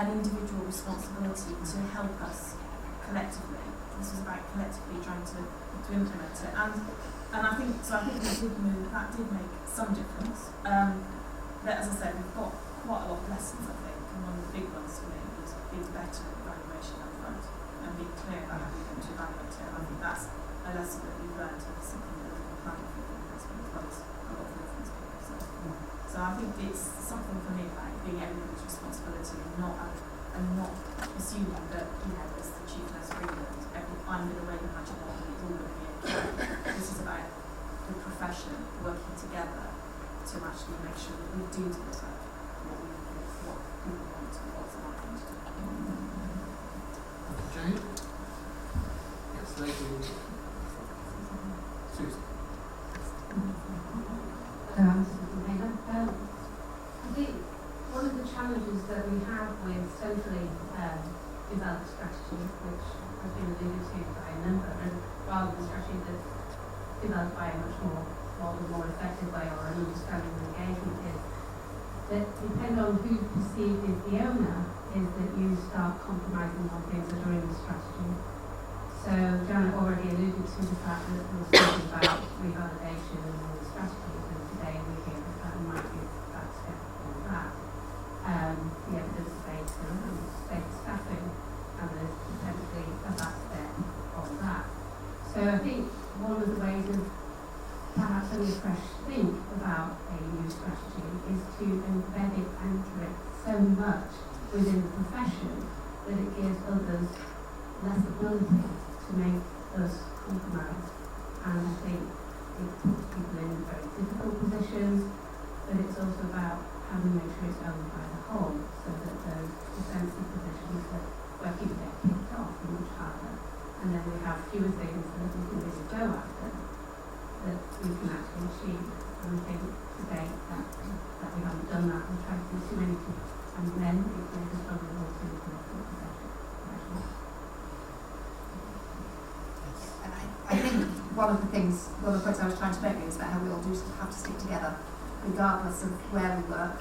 an individual responsibility to help us collectively. This was about collectively trying to implement it, and I think that did make some difference. But as I said, we've got quite a lot of lessons, I think, and one of the big ones for me was being better at evaluation up front and being clear about how we're going to evaluate it. And I think that's a lesson that we've learned, and something that we're planning for the investment as well as a lot of reference people. So I think it's something for me about being everybody's responsibility and not assuming that, as the chief nurse of England, I'm going to wave a magic wand and it's all going to be okay. This is about the profession working together to actually make sure that we do deliver what people want and what's the right thing to do. Jane? Yes, lady. Susan. I think one of the challenges that we have with centrally developed strategy, which has been alluded to by a number, and rather than strategy that's developed by a much more effective way or an understanding of engagement, is that depending on who's perceived as the owner, is that you start compromising on things that are in the strategy. So Janet already alluded to the fact that we're speaking about revalidation and all the strategies, and today we hear that that might be that step on that. The evidence-based and state staffing, and there's potentially a back step on that. So I think one of the ways of perhaps having a fresh think about a new strategy is to embed it, anchor it so much within the profession that it gives others less ability to make us compromise. And I think it puts people in very difficult positions, but it's also about how we make sure it's owned by the whole, so that those defensive positions where people get kicked off are much harder, and then we have fewer things that we can really go after that we can actually achieve. And I think to date that we haven't done that. We've tried to do too many things, and then it makes us vulnerable to the political profession. I think one of the points I was trying to make is about how we all do have to stick together, regardless of where we work.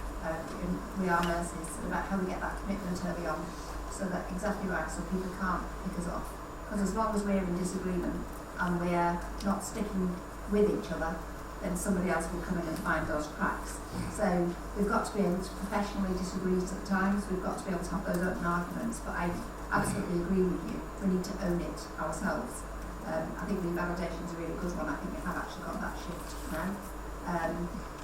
We are nurses, and about how we get that commitment early on, so that exactly right, so people can't pick us off. Because as long as we're in disagreement and we're not sticking with each other, then somebody else will come in and find those cracks. So we've got to be able to professionally disagree at times. We've got to be able to have those open arguments. But I absolutely agree with you. We need to own it ourselves. I think revalidation is a really good one. I think we have actually got that shift now.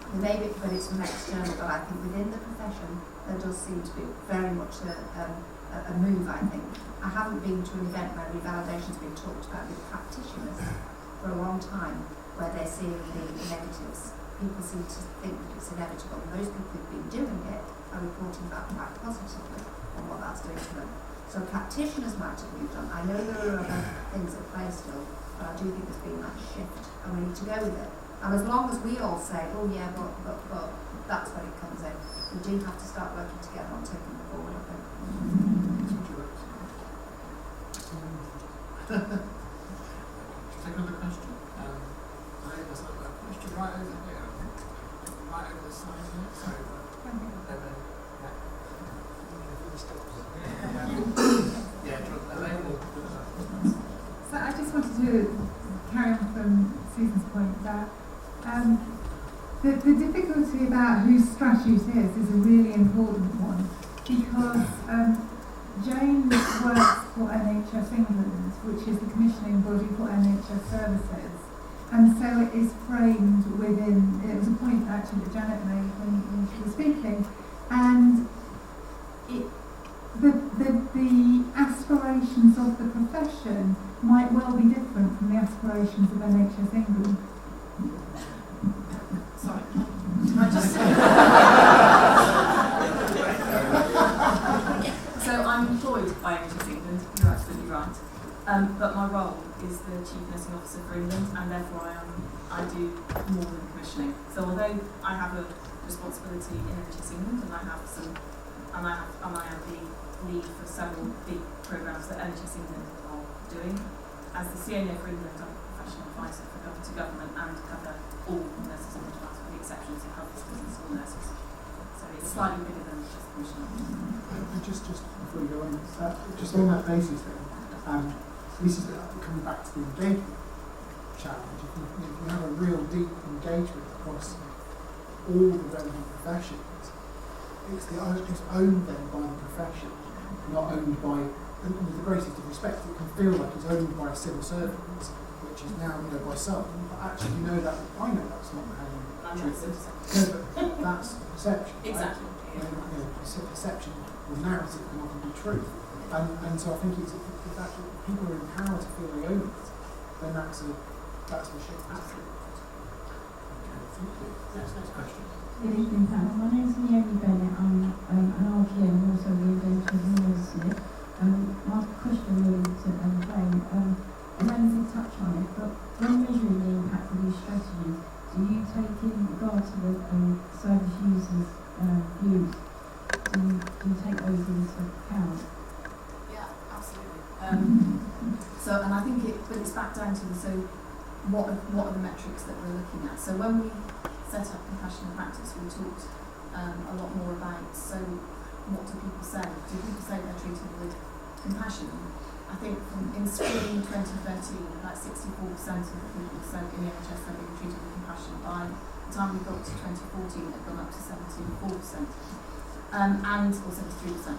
Maybe, but it's from external, but I think within the profession there does seem to be very much a move, I think. I haven't been to an event where revalidation has been talked about with practitioners for a long time, where they're seeing the negatives. People seem to think that it's inevitable, and those people who've been doing it are reporting back quite positively on what that's doing to them. So practitioners might have moved on. I know there are other things at play still, but I do think there's been that shift, and we need to go with it. And as long as we all say, oh yeah, but, that's when it comes in. We do have to start working together on taking it forward, I think. Take another question. There's a question right over here. Right over the side here. Sorry. Elaine. So I just wanted to carry on from Susan's point that The difficulty about whose strategy it is a really important one, because Jane works for NHS England, which is the commissioning body for NHS services, and so it is framed within, it was a point actually that Janet made when she was speaking, and the aspirations of the profession might well be different from the aspirations of NHS England. Sorry. Can I just So I'm employed by NHS England, you're absolutely right. But my role is the Chief Nursing Officer for England, and therefore I do more than commissioning. So although I have a responsibility in NHS England, and I am the lead for several big programmes that NHS England are doing, as the CNO for England, I'm a professional advisor to government and cover all nurses and midwives, with the exceptions of health assistants or nurses. So it's slightly bigger than just commissioning. Just before you go on, just on that basis then, this is coming back to the engagement challenge. If you have a real deep engagement across all the relevant professions, it's owned then by the profession, not owned by, and with the greatest of respect, it can feel like it's owned by civil servants, which is now, by some, but actually I know that's not how you treat it. No, but that's perception. Exactly. Right? Perception or narrative can often be truth. And so I think if actually people are empowered to feel they own it, then that's the shift. Absolutely. Thank you. Next question. Good evening, panel. My name is Leonie Bennett. I'm an RPN and also the inventor of Nursing. My question really to Elaine. Elaine did touch on it, but when measuring the impact of these strategies, do you take in regard to the service users' views? Do you take those into account? Yeah, absolutely. And I think it's back down to what are the metrics that we're looking at. So when we set up compassionate practice, we talked a lot more about, so what do people say? Do people say they're treated with compassion? I think in spring 2013, about 64% of the people said in the NHS they're being treated with compassion. By the time we got to 2014, it had gone up to 74%. Or 73%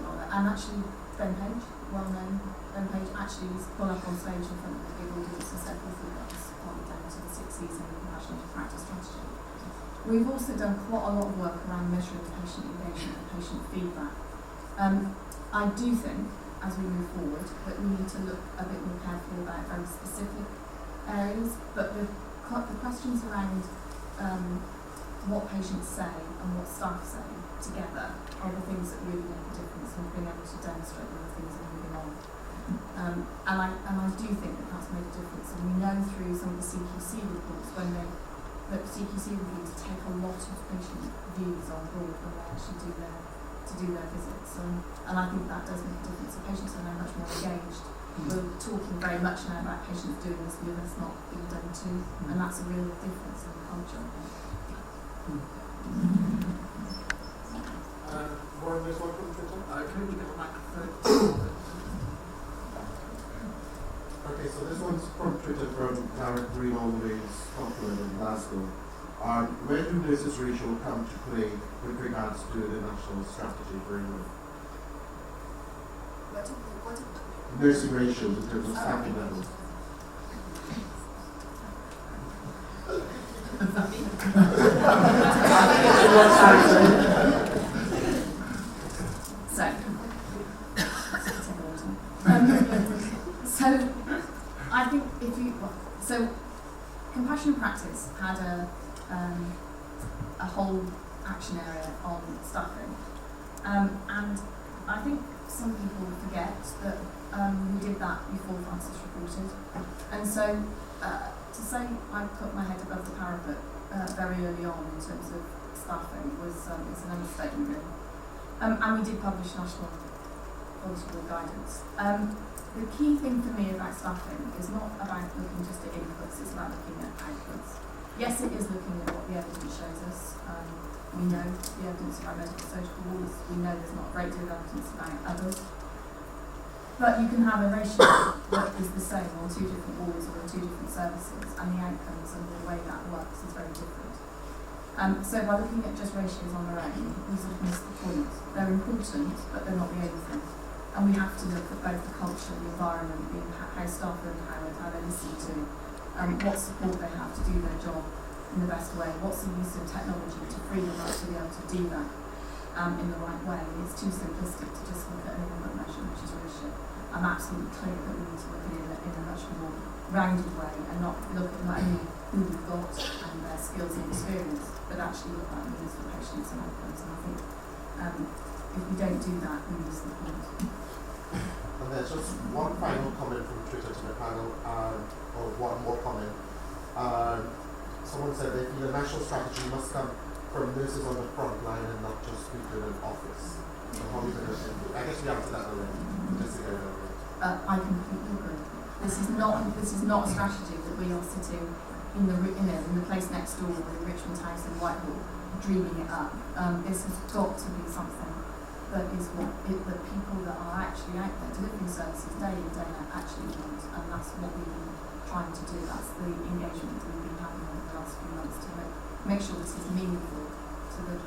rather. And actually, Ben Page, well-known Ben Page, actually was put up on stage in front of a big audience and said, we thought that was partly down to the 6 E's in the compassionate practice strategy. We've also done quite a lot of work around measuring patient engagement and patient feedback. I do think, as we move forward, that we need to look a bit more carefully about very specific areas, but the questions around what patients say and what staff say together are the things that really make a difference in being able to demonstrate whether things are moving on. And I do think that that's made a difference, and we know through some of the CQC reports that CQC reviews take a lot of patient views on board when they actually do their visits, and I think that does make a difference. So patients are now much more engaged. We're talking very much now about patients doing this with us not being done to, and that's a real difference in the culture. Warren, there's one from Twitter. Can we get a microphone? Okay, so this one's from Twitter from Clara Green Always, Thomond in Glasgow. Where do nurses' ratio come to play with regards to the national strategy for England? Nursing ratios in terms of staffing levels. So I think compassionate practice had a whole action area on staffing, and I think some people forget that we did that before Francis reported, and so to say I put my head above the parapet very early on in terms of staffing was it's an understatement really, and we did publish national policy guidance. The key thing for me about staffing is not about looking just at inputs, it's about looking at outputs. Yes, it is looking at what the evidence shows us. We know the evidence about medical surgical wards, we know there's not a great deal of evidence about others. But you can have a ratio that is the same on 2 different wards or in 2 different services, and the outcomes and the way that works is very different. So by looking at just ratios on their own, we sort of miss the point. They're important, but they're not the only thing. And we have to look at both the culture, the environment, the how staff are empowered, how they're listened to, what support they have to do their job in the best way, what's the use of technology to free them up to be able to do that in the right way. It's too simplistic to just look at an enablement measure, which is ratio. I'm absolutely clear that we need to look at it in a much more rounded way and not look at not only who we've got and their skills and experience, but actually look at means for patients and outcomes. And I think if we don't do that, we lose the point. And there's just one final comment from Twitter to the panel, or one more comment. Someone said they feel a national strategy must come from nurses on the front line and not just people in an office. So how are we going to do it? I guess we answered that already. Just to go over it. I completely agree. This is not a strategy that we are sitting in the place next door in Richmond House in Whitehall dreaming it up. This has got to be something that is that people that are actually out there delivering services day in, day out actually want, and that's what we've been trying to do. That's the engagement that we've been having over the last few months to make sure this is meaningful to the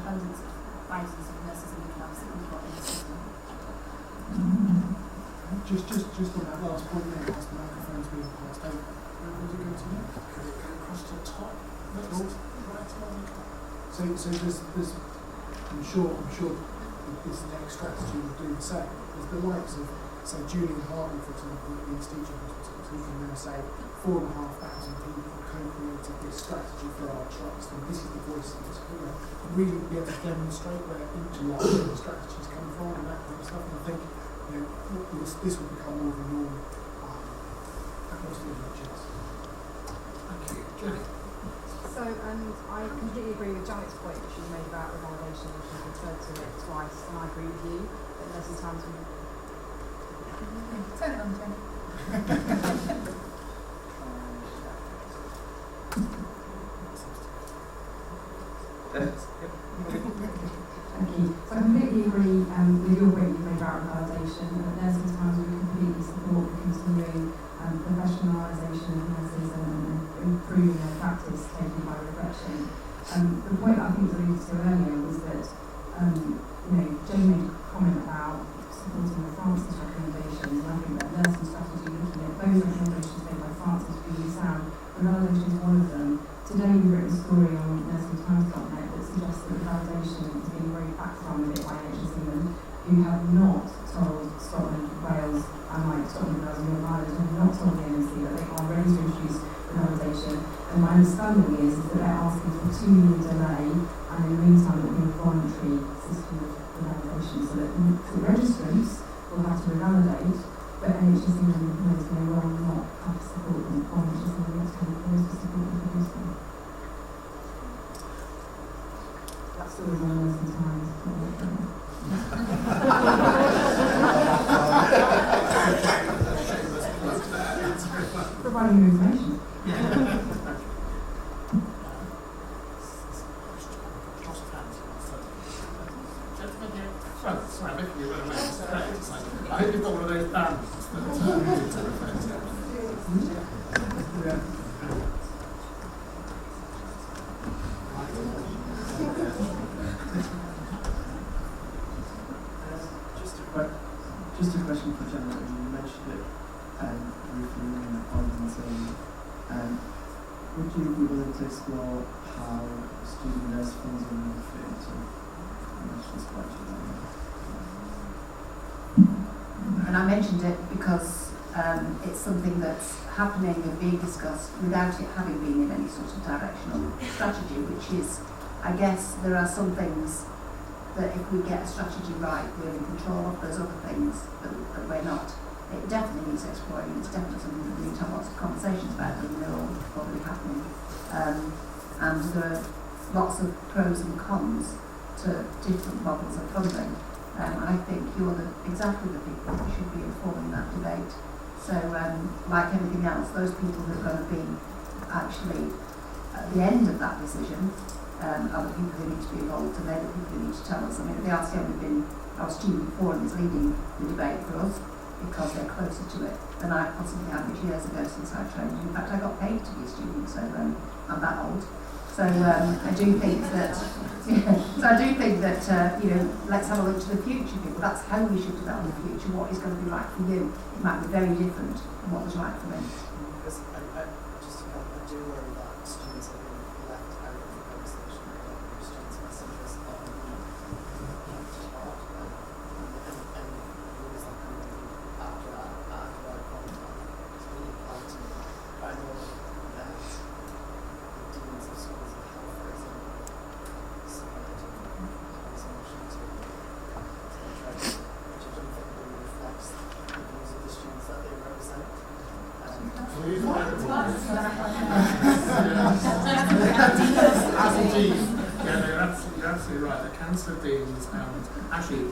hundreds of thousands of nurses and midwives that we've got in the system. Just on that last point there, whilst the microphone's being passed over, where was it going to go? Could it go across to the top? So there's I'm sure this next strategy will do the same. There's the likes of, say, Julian Hartley, for example, at these teaching hospitals, who can now say 4,500 people co-created this strategy for our trust, and this is the voice of this. Really be able to demonstrate where each lot of the strategies come from and that kind of stuff. And I think this will become more of a norm across the NHS. Thank you. Jenny? So, I completely agree with Janet's point that she made about the validation, which she's referred to it twice, and I agree with you that there's sometimes we... Turn it on, Jenny. Thank you. So I completely agree with your point you made about validation, that there's sometimes we completely support the continuing professionalisation of nurses and improving their practice taken by reflection. The point I think was alluded to earlier was that Jane made a comment about supporting the Francis recommendations, and I think that nursing strategy looking at those recommendations made by Francis really sound. The validation is one of them. Today we've written a story on nursingtimes.net that suggests that the validation is being very backed on a bit by NHS England, who have not told Scotland, Wales, and Scotland, Wales and Northern Ireland, have not told the NMC that they are ready to introduce the validation. And my understanding is that they're asking for 2 year delay, and in the meantime it will be a voluntary system of the validation, so that the registrants will have to revalidate, but NHS England knows they will not have to support them, or NHS England next time will to support them for this one. That's the reason I'm listening to providing you information. Sorry, I'm making you run away. I hope you've got one of those bands Just a question for Janet. You mentioned it briefly in the point, would you be willing to explore how student nurse funding will fit into national strategy? And I mentioned it because it's something that's happening and being discussed without it having been in any sort of directional strategy, which is, I guess, there are some things that if we get a strategy right, we're in control of. There's other things that we're not. It definitely needs exploring. It's definitely something that we need to have lots of conversations about, and they're all probably happening. And there are lots of pros and cons to different models of funding. I think you're exactly the people that should be informing that debate. So, like everything else, those people who are going to be actually at the end of that decision are the people who need to be involved, and they're the people who need to tell us. I mean, at the RCM our student forum is leading the debate for us because they're closer to it than I possibly have years ago since I trained. In fact, I got paid to be a student, so I'm that old. So So I do think that, let's have a look to the future. Well, that's how we should develop the future. What is going to be right for you? It might be very different from what was right for me. Because I do worry that students are being left out of the conversation about their students' messages on the part, and rules that come after our contact. It's really important. I know that the deans of schools of health, for example, submitted this motion to the treasurer, which I don't think really reflects the views of the students that they represent. As a dean, you're absolutely right. The Council of Deans and actually,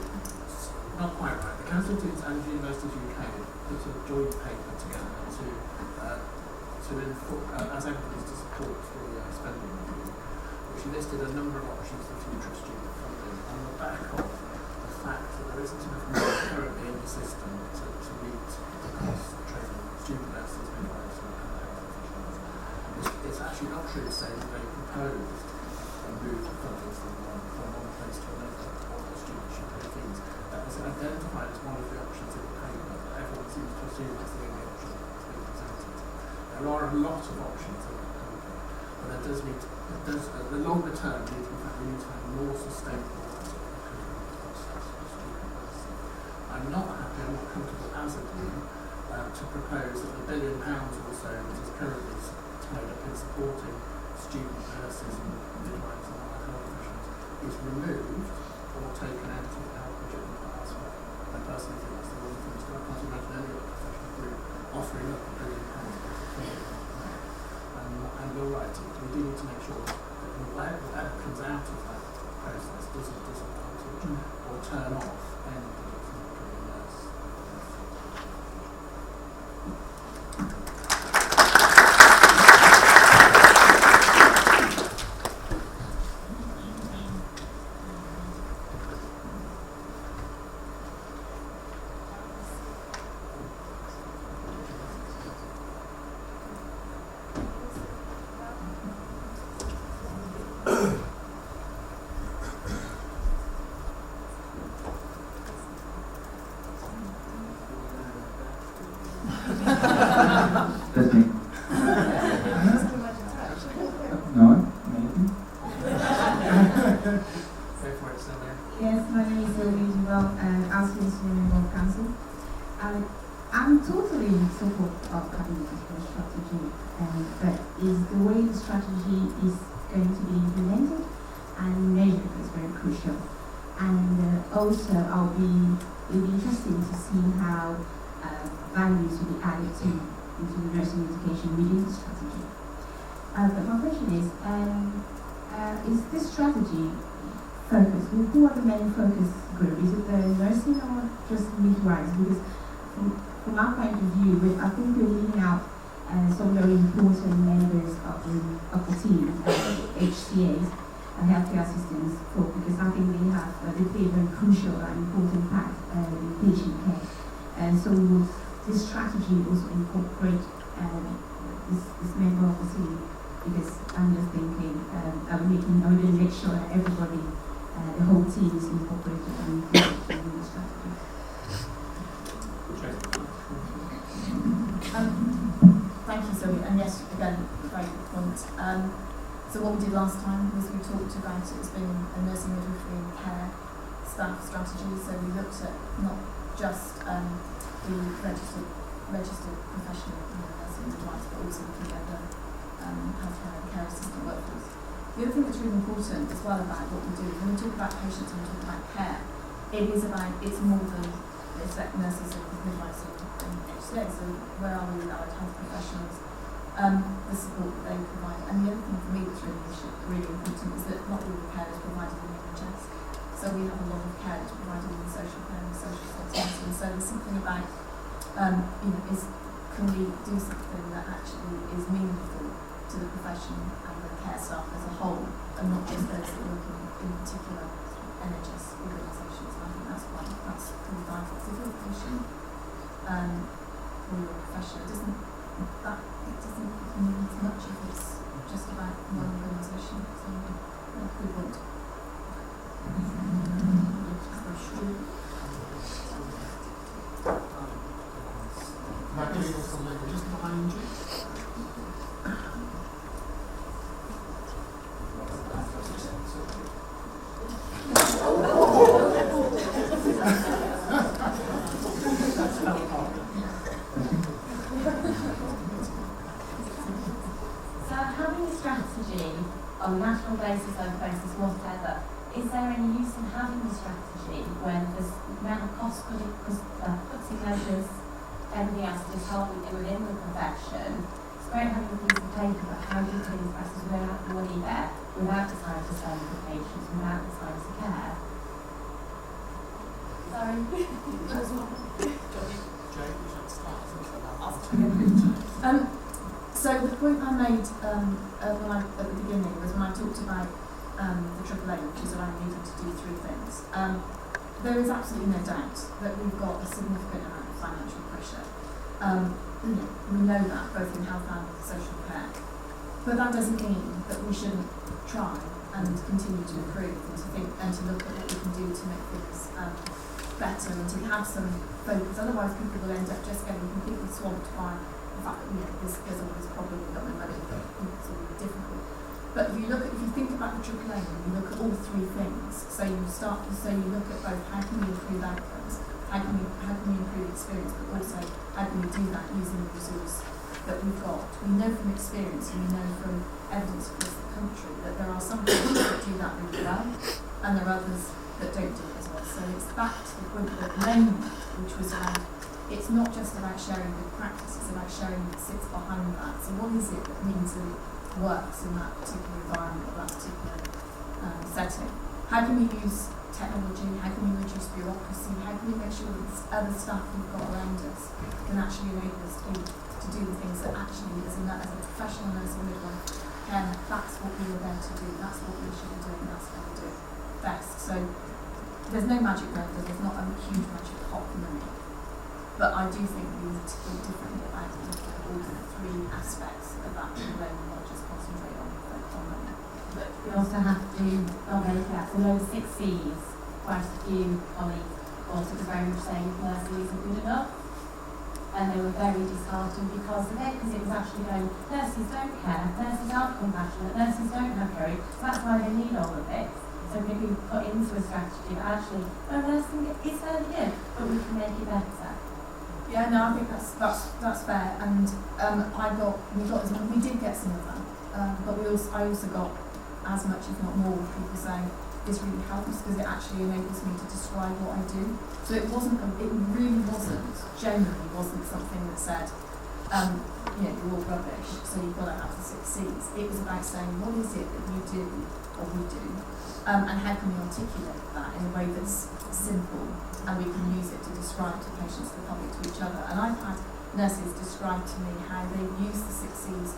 not quite right. The Council of Deans and Universities UK put a joint paper together to inform, as evidence to support the spending review, which listed a number of options for future student funding on the back of the fact that there isn't enough money currently in the system to meet the cost of training student nurses, midwives, and health professionals. It's actually not true to say that they proposed a move of funding from one place to another, or that students should pay fees. That was identified as one of the options in the paper, but everyone seems to assume that's the only option that's being presented. There are a lot of options in the paper, but the longer term, we need to have more sustainable I'm not happy, I'm not comfortable as a dean to propose that the £1 billion or so that is currently tied up in supporting student nurses and midwives and other health professionals is removed or taken out of the health budget and put elsewhere. I personally think that's the wrong thing to do. I can't imagine any other professional group offering up £1 billion and you're right, we do need to make sure that whatever comes out of that process doesn't disadvantage or turn off anybody from becoming a nurse. That's me. No? Maybe? Yes, my name is Elaine, as Minister of Council. I'm totally in support of Cummings' strategy, but is the way the strategy is going to be implemented and measured is very crucial. And also, it'll be interesting to see how values will be added into the nursing education within the strategy. But my question is this strategy focused? Who are the main focus group? Is it the nursing or just midwives? Because from our point of view, I think we're leaving out some very important members of the team, HCAs, healthcare assistants, because I think they play a very crucial and important part in patient care. And so this strategy also incorporate this member of the team, because I'm just thinking I will make sure that everybody, the whole team is incorporated and included in the strategy. Thank you, Zoe. And yes, again, very good point. So what we did last time was we talked about it's been a nursing midwifery care staff strategy. So we looked at not just the registered professional nursing midwives, but also looking at the healthcare and care assistant workforce. The other thing that's really important as well about what we do, when we talk about patients and we talk about care, it's more than it's like nurses and midwives and HCA. So where are we with our health professionals? The support that they provide. And the other thing for me that's really important is that not all the care is provided in the NHS. So we have a lot of care that's provided in the social care and social settings. And so there's something about, can we do something that actually is meaningful to the profession and the care staff as a whole, and not just those that work in particular NHS organisations. And I think that's pretty vital. So if you're a patient or you're a professional, it doesn't mean as much if it's just about one organisation. strategy on a national basis, local basis, whatever, is there any use in having a strategy when there's the amount of cost cutting measures, everything else is hardly within the profession? It's great having a piece of paper, but how do you clean the presses without the money there, without the time to spend with patients, without the time to care? Sorry. So the point I made at the beginning was when I talked about the AAA, which is around needing to do three things. There is absolutely no doubt that we've got a significant amount of financial pressure. We know that both in health and social care, but that doesn't mean that we shouldn't try and continue to improve and to think and to look at what we can do to make things better and to have some focus. Otherwise, people will end up just getting completely swamped by the fact that there's all this problem, we've got no money, it's all really difficult. But if you think about the AAA and you look at all three things, so you look at both how can we improve outcomes, how can we improve experience, but also how can we do that using the resource that we've got. We know from experience and we know from evidence across the country that there are some people that do that really well and there are others that don't do it as well. So it's back to the point that Elaine made, which was around, it's not just about sharing good practice, it's about sharing what sits behind that. So what is it that means that it works in that particular environment or that particular setting? How can we use technology? How can we reduce bureaucracy? How can we make sure that this other staff we've got around us can actually enable us to do the things that actually, as a professional nurse or midwife, that's what we were there to do, that's what we should be doing, that's how we do it best. So there's no magic wand, there's not a huge magic pot money. But I do think we need to think differently about all the three aspects of that problem and not just concentrate on money. But we also have to not very careful. Those 6 C's, quite a few colleagues also were very much saying nursing isn't good enough. And they were very disheartened because of it, because it was actually going, nurses don't care, nurses aren't compassionate, nurses don't have courage, that's why they need all of this. So maybe we put into a strategy that actually, nursing is very good, but we can make it better. Yeah, no, I think that's fair, and we did get some of that, but I also got as much, if not more, people saying this really helps because it actually enables me to describe what I do. So it really genuinely wasn't something that said, you're all rubbish, so you've got to have the 6 C's. It was about saying what is it that you do or we do, and how can we articulate that in a way that's simple and we can use it to describe to patients, the public, to each other. And I've had nurses describe to me how they've used the 6 C's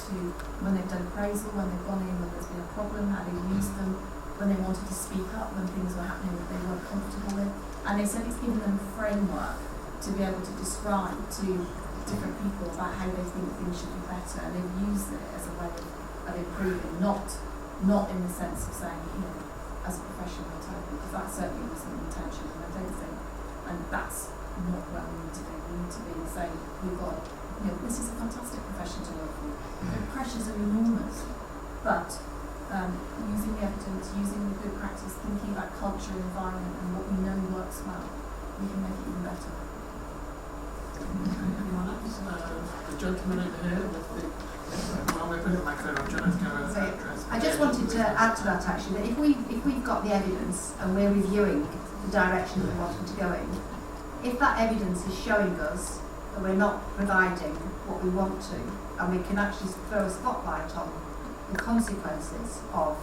when they've done appraisal, when they've gone in, when there's been a problem, how they've used them when they wanted to speak up, when things were happening that they weren't comfortable with. And they said it's given them a framework to be able to describe to different people about how they think things should be better. And they've used it as a way of improving, not in the sense of saying, as a professional, because that certainly wasn't the intention, and I don't think, and that's not where we need to be. We need to be saying, we've got, this is a fantastic profession to work for. The pressures are enormous, but using the evidence, using the good practice, thinking about culture, environment, and what we know works well, we can make it even better. Anyone else? The gentleman over here with the. Well, we're putting it back there. I'm trying to go over. I just wanted to add to that actually, that if we've got the evidence and we're reviewing the direction that we're wanting to go in, if that evidence is showing us that we're not providing what we want to, and we can actually throw a spotlight on the consequences of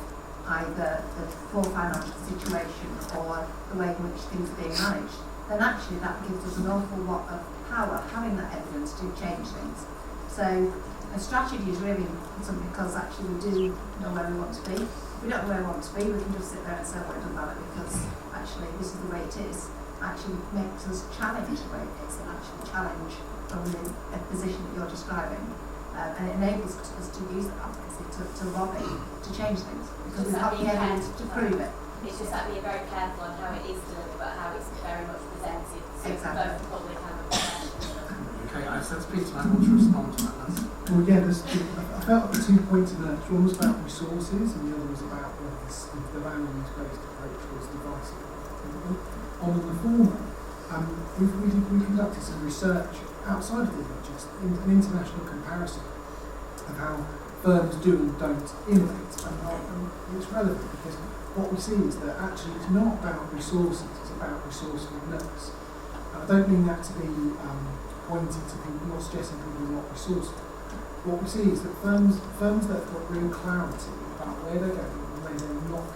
either the poor financial situation or the way in which things are being managed, then actually that gives us an awful lot of power, having that evidence to change things. So a strategy is really important because actually we do know where we want to be. If we don't know where we want to be, we can just sit there and say, well, it doesn't matter because actually this is the way it is. Actually makes us challenge the way it is and actually challenge from a position that you're describing. And it enables us to use that advocacy to lobby, to change things, because we've got the evidence to prove it. It's just that we're very careful on how it is delivered, but how it's very much presented to both the public and the professionals. Okay, so Peter, I want to respond to that. Well, yeah, I felt the 2 points in there. One was about resources, and the other was about the values-based approach was divisive. On the former, we conducted some research outside of the NHS, an international comparison of how firms do and don't innovate, and it's relevant because what we see is that actually it's not about resources, it's about resourcing a nurse. And I don't mean that to be pointing to people, not suggesting people are not resourceful. What we see is that firms that have got real clarity about where they're going and where they're not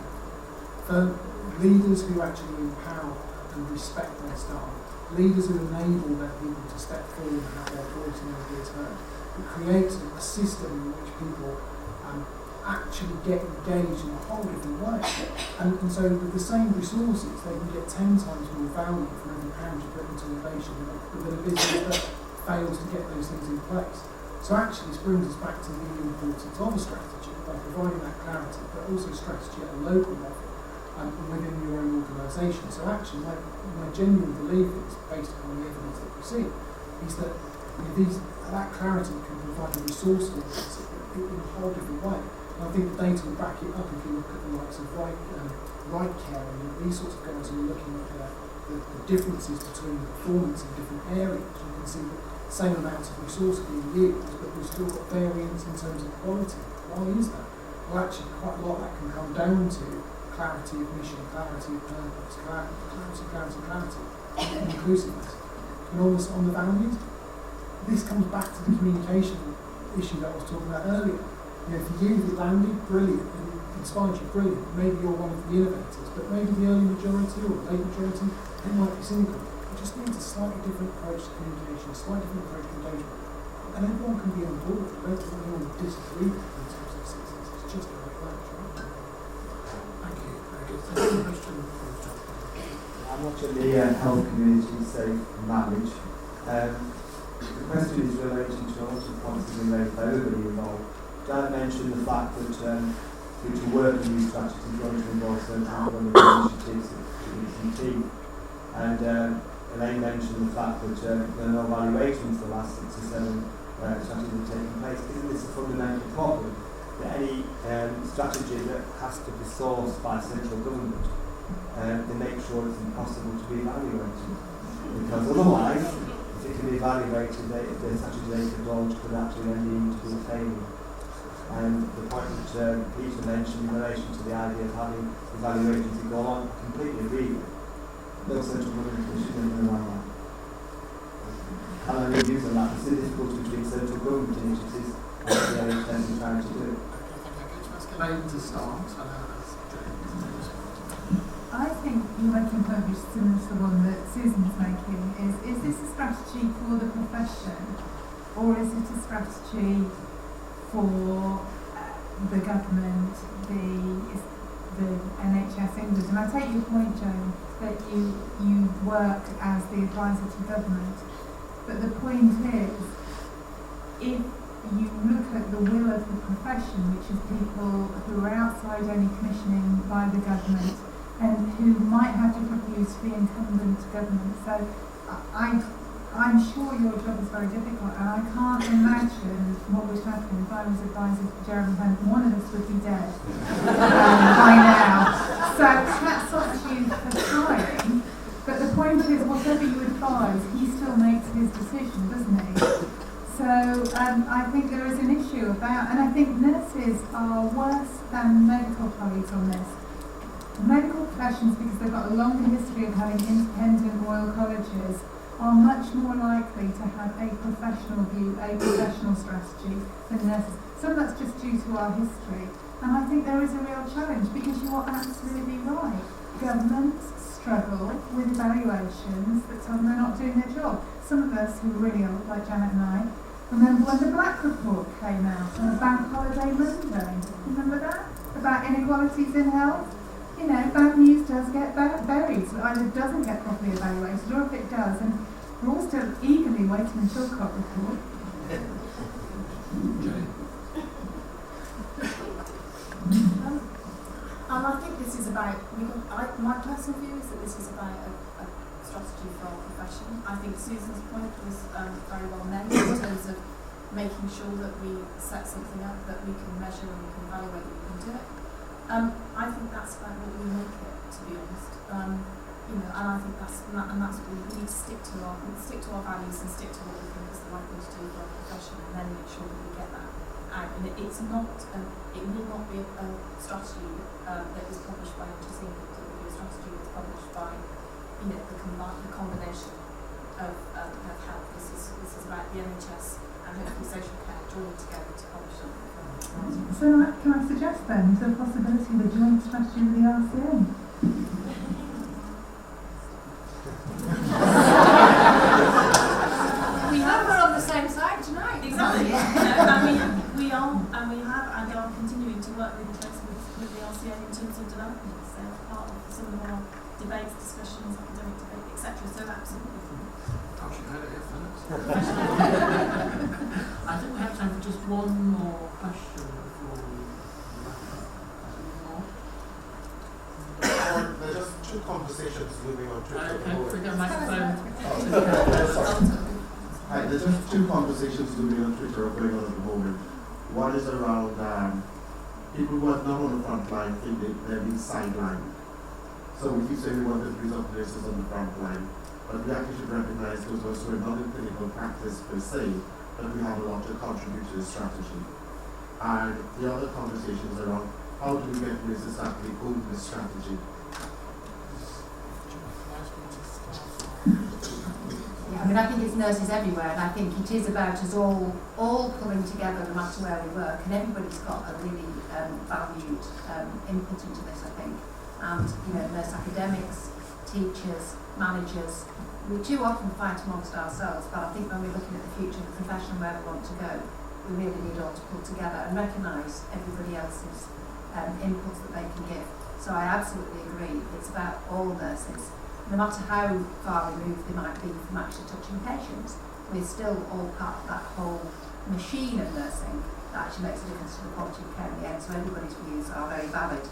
going, leaders who actually empower and respect their staff, leaders who enable their people to step forward and have their voice and ideas heard. It creates a system in which people actually get engaged in a whole different way. And so with the same resources, they can get 10 times more value for every pound you put into innovation than a business that fails to get those things in place. So actually this brings us back to the importance of a strategy by providing that clarity, but also strategy at a local level and within your own organisation. So actually my genuine belief is, based upon the evidence that we see, is that that clarity can provide a resourcefulness in a whole different way. And I think the data will back it up if you look at the likes of right care and these sorts of guys who are looking at the differences between performance in different areas. You can see the same amount of resource being used, but we've still got variance in terms of quality. Why is that? Well, actually, quite a lot of that can come down to clarity of mission, clarity of purpose, clarity, and inclusiveness. And on the values, this comes back to the communication issue that I was talking about earlier. You know, for you, it landed brilliant and it inspired you brilliant. Maybe you're one of the innovators, but maybe the early majority or the late majority, they might be cynical. It just needs a slightly different approach to communication, a slightly different approach to engagement. And everyone can be on board. I don't think anyone would disagree with it in terms of success. It's just a right approach, right? Thank you. Very good. Thank you. Question. I'm watching the health community safe marriage. The question is relating to a lot of points that have been made by everybody involved. Dan mentioned the fact that due to work and new strategies is going to involve certain government initiatives at ECT. And Elaine mentioned the fact that there are no evaluations for the last 6 or 7 strategies have taken place. Isn't this a fundamental problem? That any strategy that has to be sourced by central government, they make sure it's impossible to be evaluated. Because otherwise, if it can be evaluated, the strategy they could launch could actually end into a failure. And the point that Peter mentioned in relation to the idea of having evaluations that go on, I completely agree with. No central government shouldn't allow that. And I really use on that. It's the difficulty between central government initiatives and the NHS is trying to do. Elaine to start. I think you're making a point which is similar to the one that Susan's making. Is this a strategy for the profession, or is it a strategy for the government, the NHS England? And I take your point, Joan, that you work as the advisor to government. But the point is, if you look at the will of the profession, which is people who are outside any commissioning by the government and who might have different views to the incumbent government. So I'm sure your job is very difficult, and I can't imagine what would happen if I was advising to Jeremy Hunt. One of us would be dead by now. So hats off to you for trying. But the point is, whatever you advise, he still makes his decision, doesn't he? So I think there is an issue about, and I think nurses are worse than medical colleagues on this. The medical professions, because they've got a longer history of having independent royal colleges, are much more likely to have a professional view, a professional strategy than nurses. Some of that's just due to our history. And I think there is a real challenge, because you are absolutely right. Governments struggle with evaluations that tell them they're not doing their job. Some of us who are really old, like Janet and I, remember when the Black Report came out on a bank holiday Monday. Remember that? About inequalities in health? You know, bad news does get buried. So it either doesn't get properly evaluated, or if it does, and we're all still eagerly waiting until Chilcot report. And I think this is about, my personal view is that this is about a strategy for our profession. I think Susan's point was very well made in terms of making sure that we set something up that we can measure and we can evaluate that we can do it. I think that's about what we make it, to be honest. You know, and I think that's what we need to stick to our values and stick to what we think is the right thing to do for our profession, and then make sure that we get that out and it's not, it will not be a strategy that is published by NHS England. It will be a strategy that's published by, the combination of health. This is about the NHS and hopefully social care joined together to publish something. So can I suggest then, is there a possibility of a joint strategy with the RCN? We hope we're on the same side tonight. Exactly. And we are continuing to work with the RCN in terms of development. So part of some of our debates, discussions, academic debate, etc. So absolutely. Gosh, you heard it here first. I think we have time for just one more question before we wrap up. There's just two conversations moving on Twitter. Okay, we get a microphone. Hi, there's just two conversations moving on Twitter going on at the moment. One is around people who are not on the front line think they're being sidelined. So we keep saying we want the increase of nurses on the front line, but we actually should recognize those of us who are not in clinical practice per se, that we have a lot to contribute to the strategy. And the other conversation is around how do we get nurses to actually own this strategy. I think it's nurses everywhere, and I think it is about us all pulling together no matter where we work, and everybody's got a really valued input into this, I think. And, nurse academics, teachers, managers, we too often fight amongst ourselves, but I think when we're looking at the future of the profession where we want to go, we really need all to pull together and recognise everybody else's inputs that they can give. So I absolutely agree, it's about all nurses. No matter how far removed they might be from actually touching patients, we're still all part of that whole machine of nursing that actually makes a difference to the quality of care in the end, so everybody's views are very valid.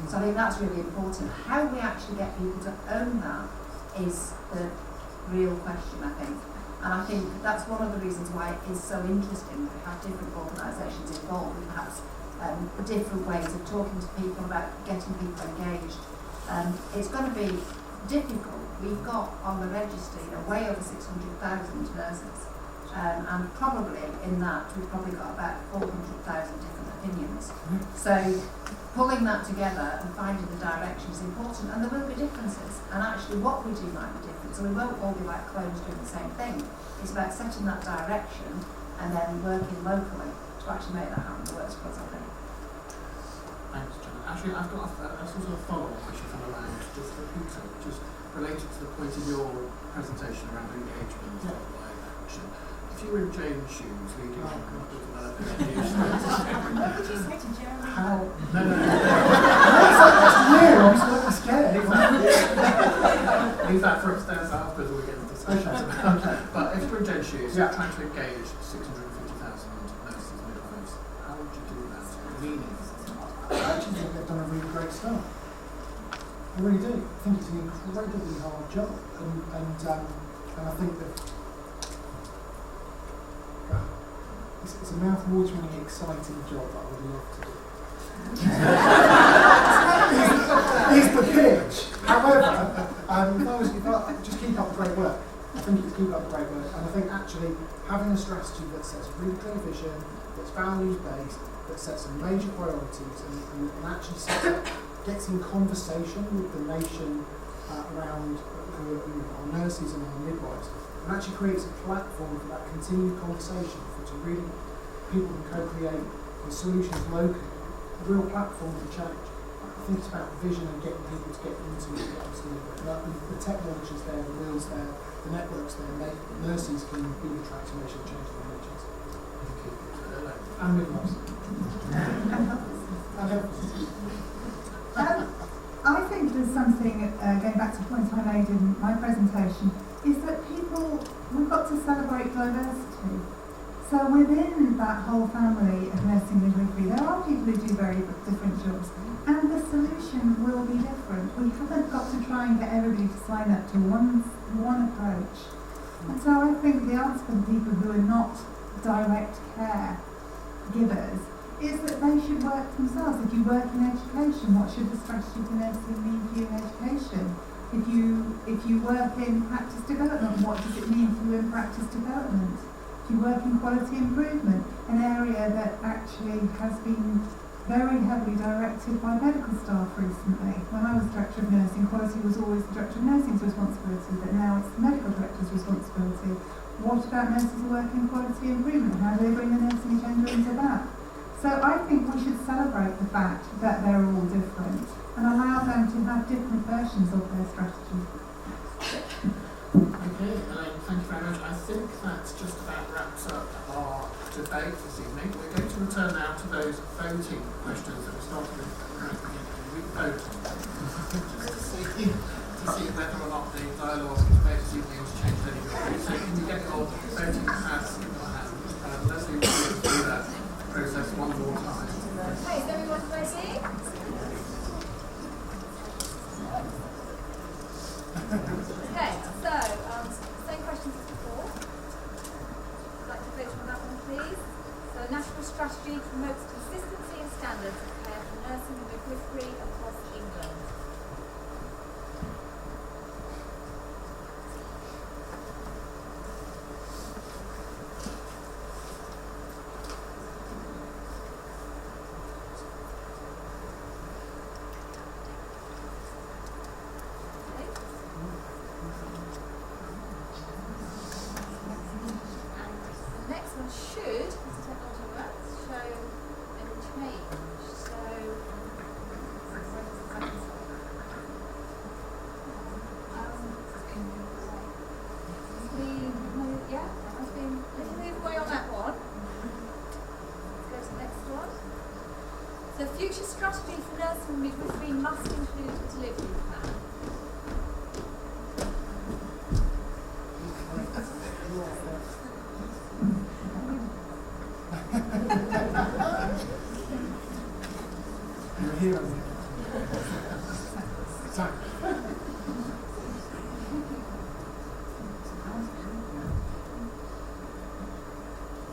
So I think that's really important. How we actually get people to own that is the real question, I think. And I think that's one of the reasons why it is so interesting that we have different organisations involved with perhaps different ways of talking to people about getting people engaged. It's going to be difficult. We've got on the register way over 600,000 nurses, and probably in that we've probably got about 400,000 different opinions. So pulling that together and finding the direction is important, and there will be differences, and actually what we do might be different, so we won't all be like clones doing the same thing. It's about setting that direction and then working locally to actually make that happen that works for us, I think. Thanks, John. Actually, I've got a sort of follow-up question from Elaine, just for Peter, just related to the point in your presentation around engagement by action. If you were in Jane's shoes, leading on developing a new strategy, What would you say to Jeremy? How? No. That's you, I'm slightly scared. Leave that for upstairs after we get into discussions about that. But if you're in Jane's shoes, you're trying to engage 650,000 nurses, midwives, how would you do that? Meaning? I actually think they've done a really great start. I really do. I think it's an incredibly hard job, and I think that it's a mouth-wateringly exciting job that I would love to do. Is the pitch. However, if I just keep up the great work. I think it's keep up the great work, and I think actually having a strategy that sets a really clear vision, that's values-based, that sets some major priorities, and actually gets in conversation with the nation around our nurses and our midwives, and actually creates a platform for that continued conversation, for to really people can co-create the solutions locally, a real platform for change. I think it's about vision and getting people to get into it, absolutely. The technology's there, the will's there, the network's there, nurses can be the transformation change for the NHS. And midwives. And helpers. I think there's something, going back to points I made in my presentation, is that we've got to celebrate diversity. So within that whole family of nursing midwifery, there are people who do very different jobs, and the solution will be different. We haven't got to try and get everybody to sign up to one approach. And so I think the answer for the people who are not direct care givers is that they should work themselves. If you work in education, what should the strategy for nursing mean for you in education? If you work in practice development, what does it mean for you in practice development? If strategy, working quality improvement, an area that actually has been very heavily directed by medical staff recently. When I was Director of Nursing, quality was always the Director of Nursing's responsibility, but now it's the Medical Director's responsibility. What about nurses who work in quality improvement? How do they bring the nursing agenda into that? So I think we should celebrate the fact that they're all different and allow them to have different versions of their strategy. Okay, Elaine, thank you very much. I think that just about wraps up our debate this evening. We're going to return now to those voting questions that we started with right at the beginning. We vote to see whether or not the dialogue and debate this evening has changed any degree. So can you get your voting pads in your hand? Leslie will go through that process one more time. Okay, is everyone ready? Okay, so same questions as before. I'd like to vote on that one, please. So, national strategy promotes consistency and standards of care for nursing and midwifery across England. The future strategy for nursing and midwifery must include a delivery plan. You're here. Sorry. A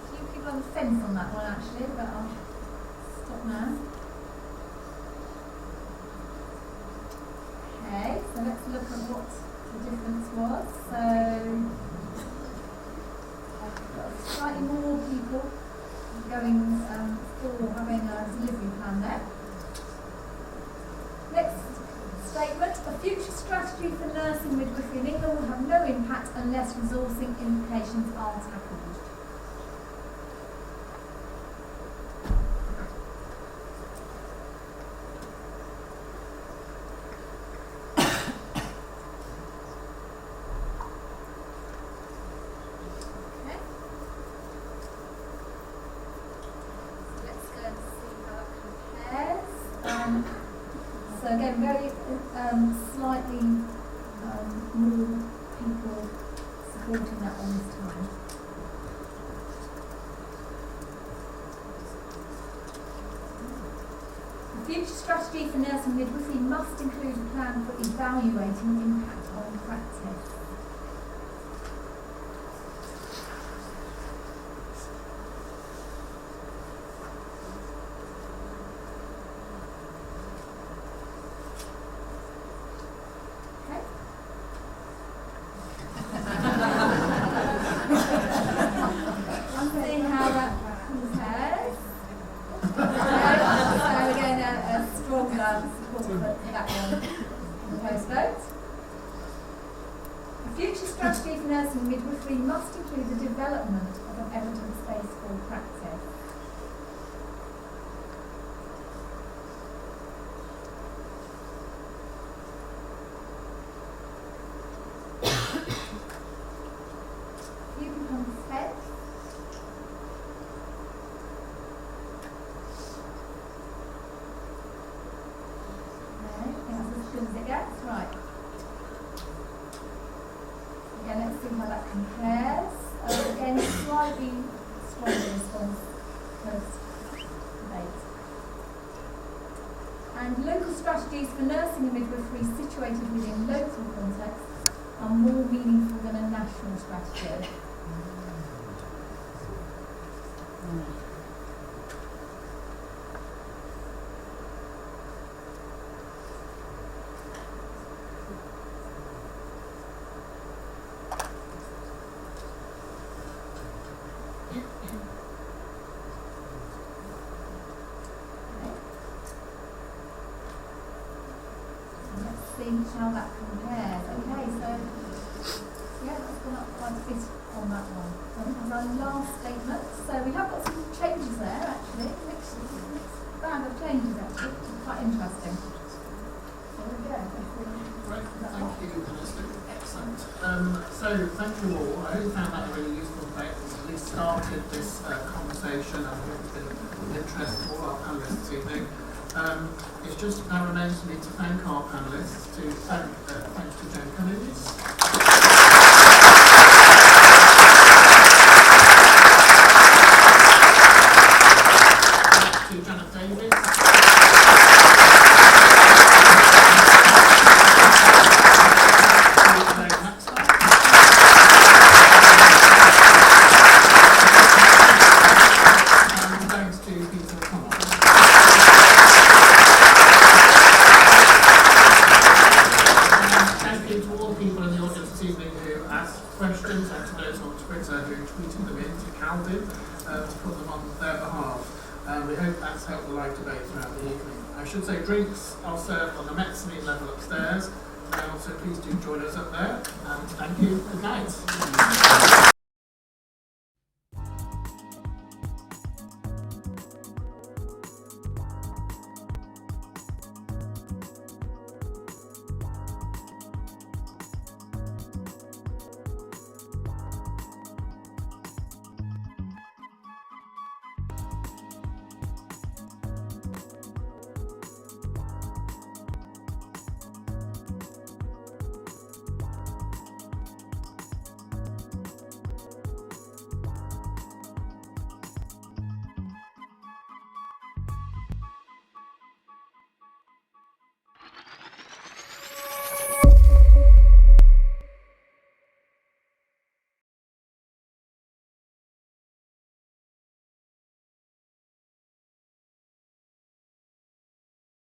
few people on the fence on that one actually, but I'll stop now. Okay, so let's look at what the difference was. So, I've got slightly more people going for having a delivery plan there. Next statement, a future strategy for nursing midwifery in England will have no impact unless resourcing implications are tackled. So again, very slightly more people supporting that one this time. The future strategy for nursing midwifery must include a plan for evaluating impact on practice. Midwifery must include the development of an evidence-based full practice. You can come to head. Okay, that's as good as it gets. Right. Again, let's see how that compares. Again, slightly stronger response post-debate. And local strategies for nursing and midwifery situated within local contexts are more meaningful than a national strategy. see how that compares. Okay, so yeah, that's gone up quite a bit on that one. So that was our last statement. So we have got some changes there actually. Mixed bag of changes actually, which is quite interesting. So there we go. Great, thank you, Minister. Excellent. So thank you all. I hope you found that a really useful debate. It's at least started this conversation. I hope it's been of interest to all our panellists this evening. It just now remains for me to thank our panellists, to thanks to Jane Cummings, to Janet Davies, to Elaine Maxwell, and thanks to Peter Thomond. Thank you to all the people in the audience this evening who asked questions, and to those on Twitter who tweeted them in to Calvin to put them on their behalf. We hope that's helped the live debate throughout the evening. I should say drinks are served on the mezzanine level upstairs, so please do join us up there, and thank you. Good night.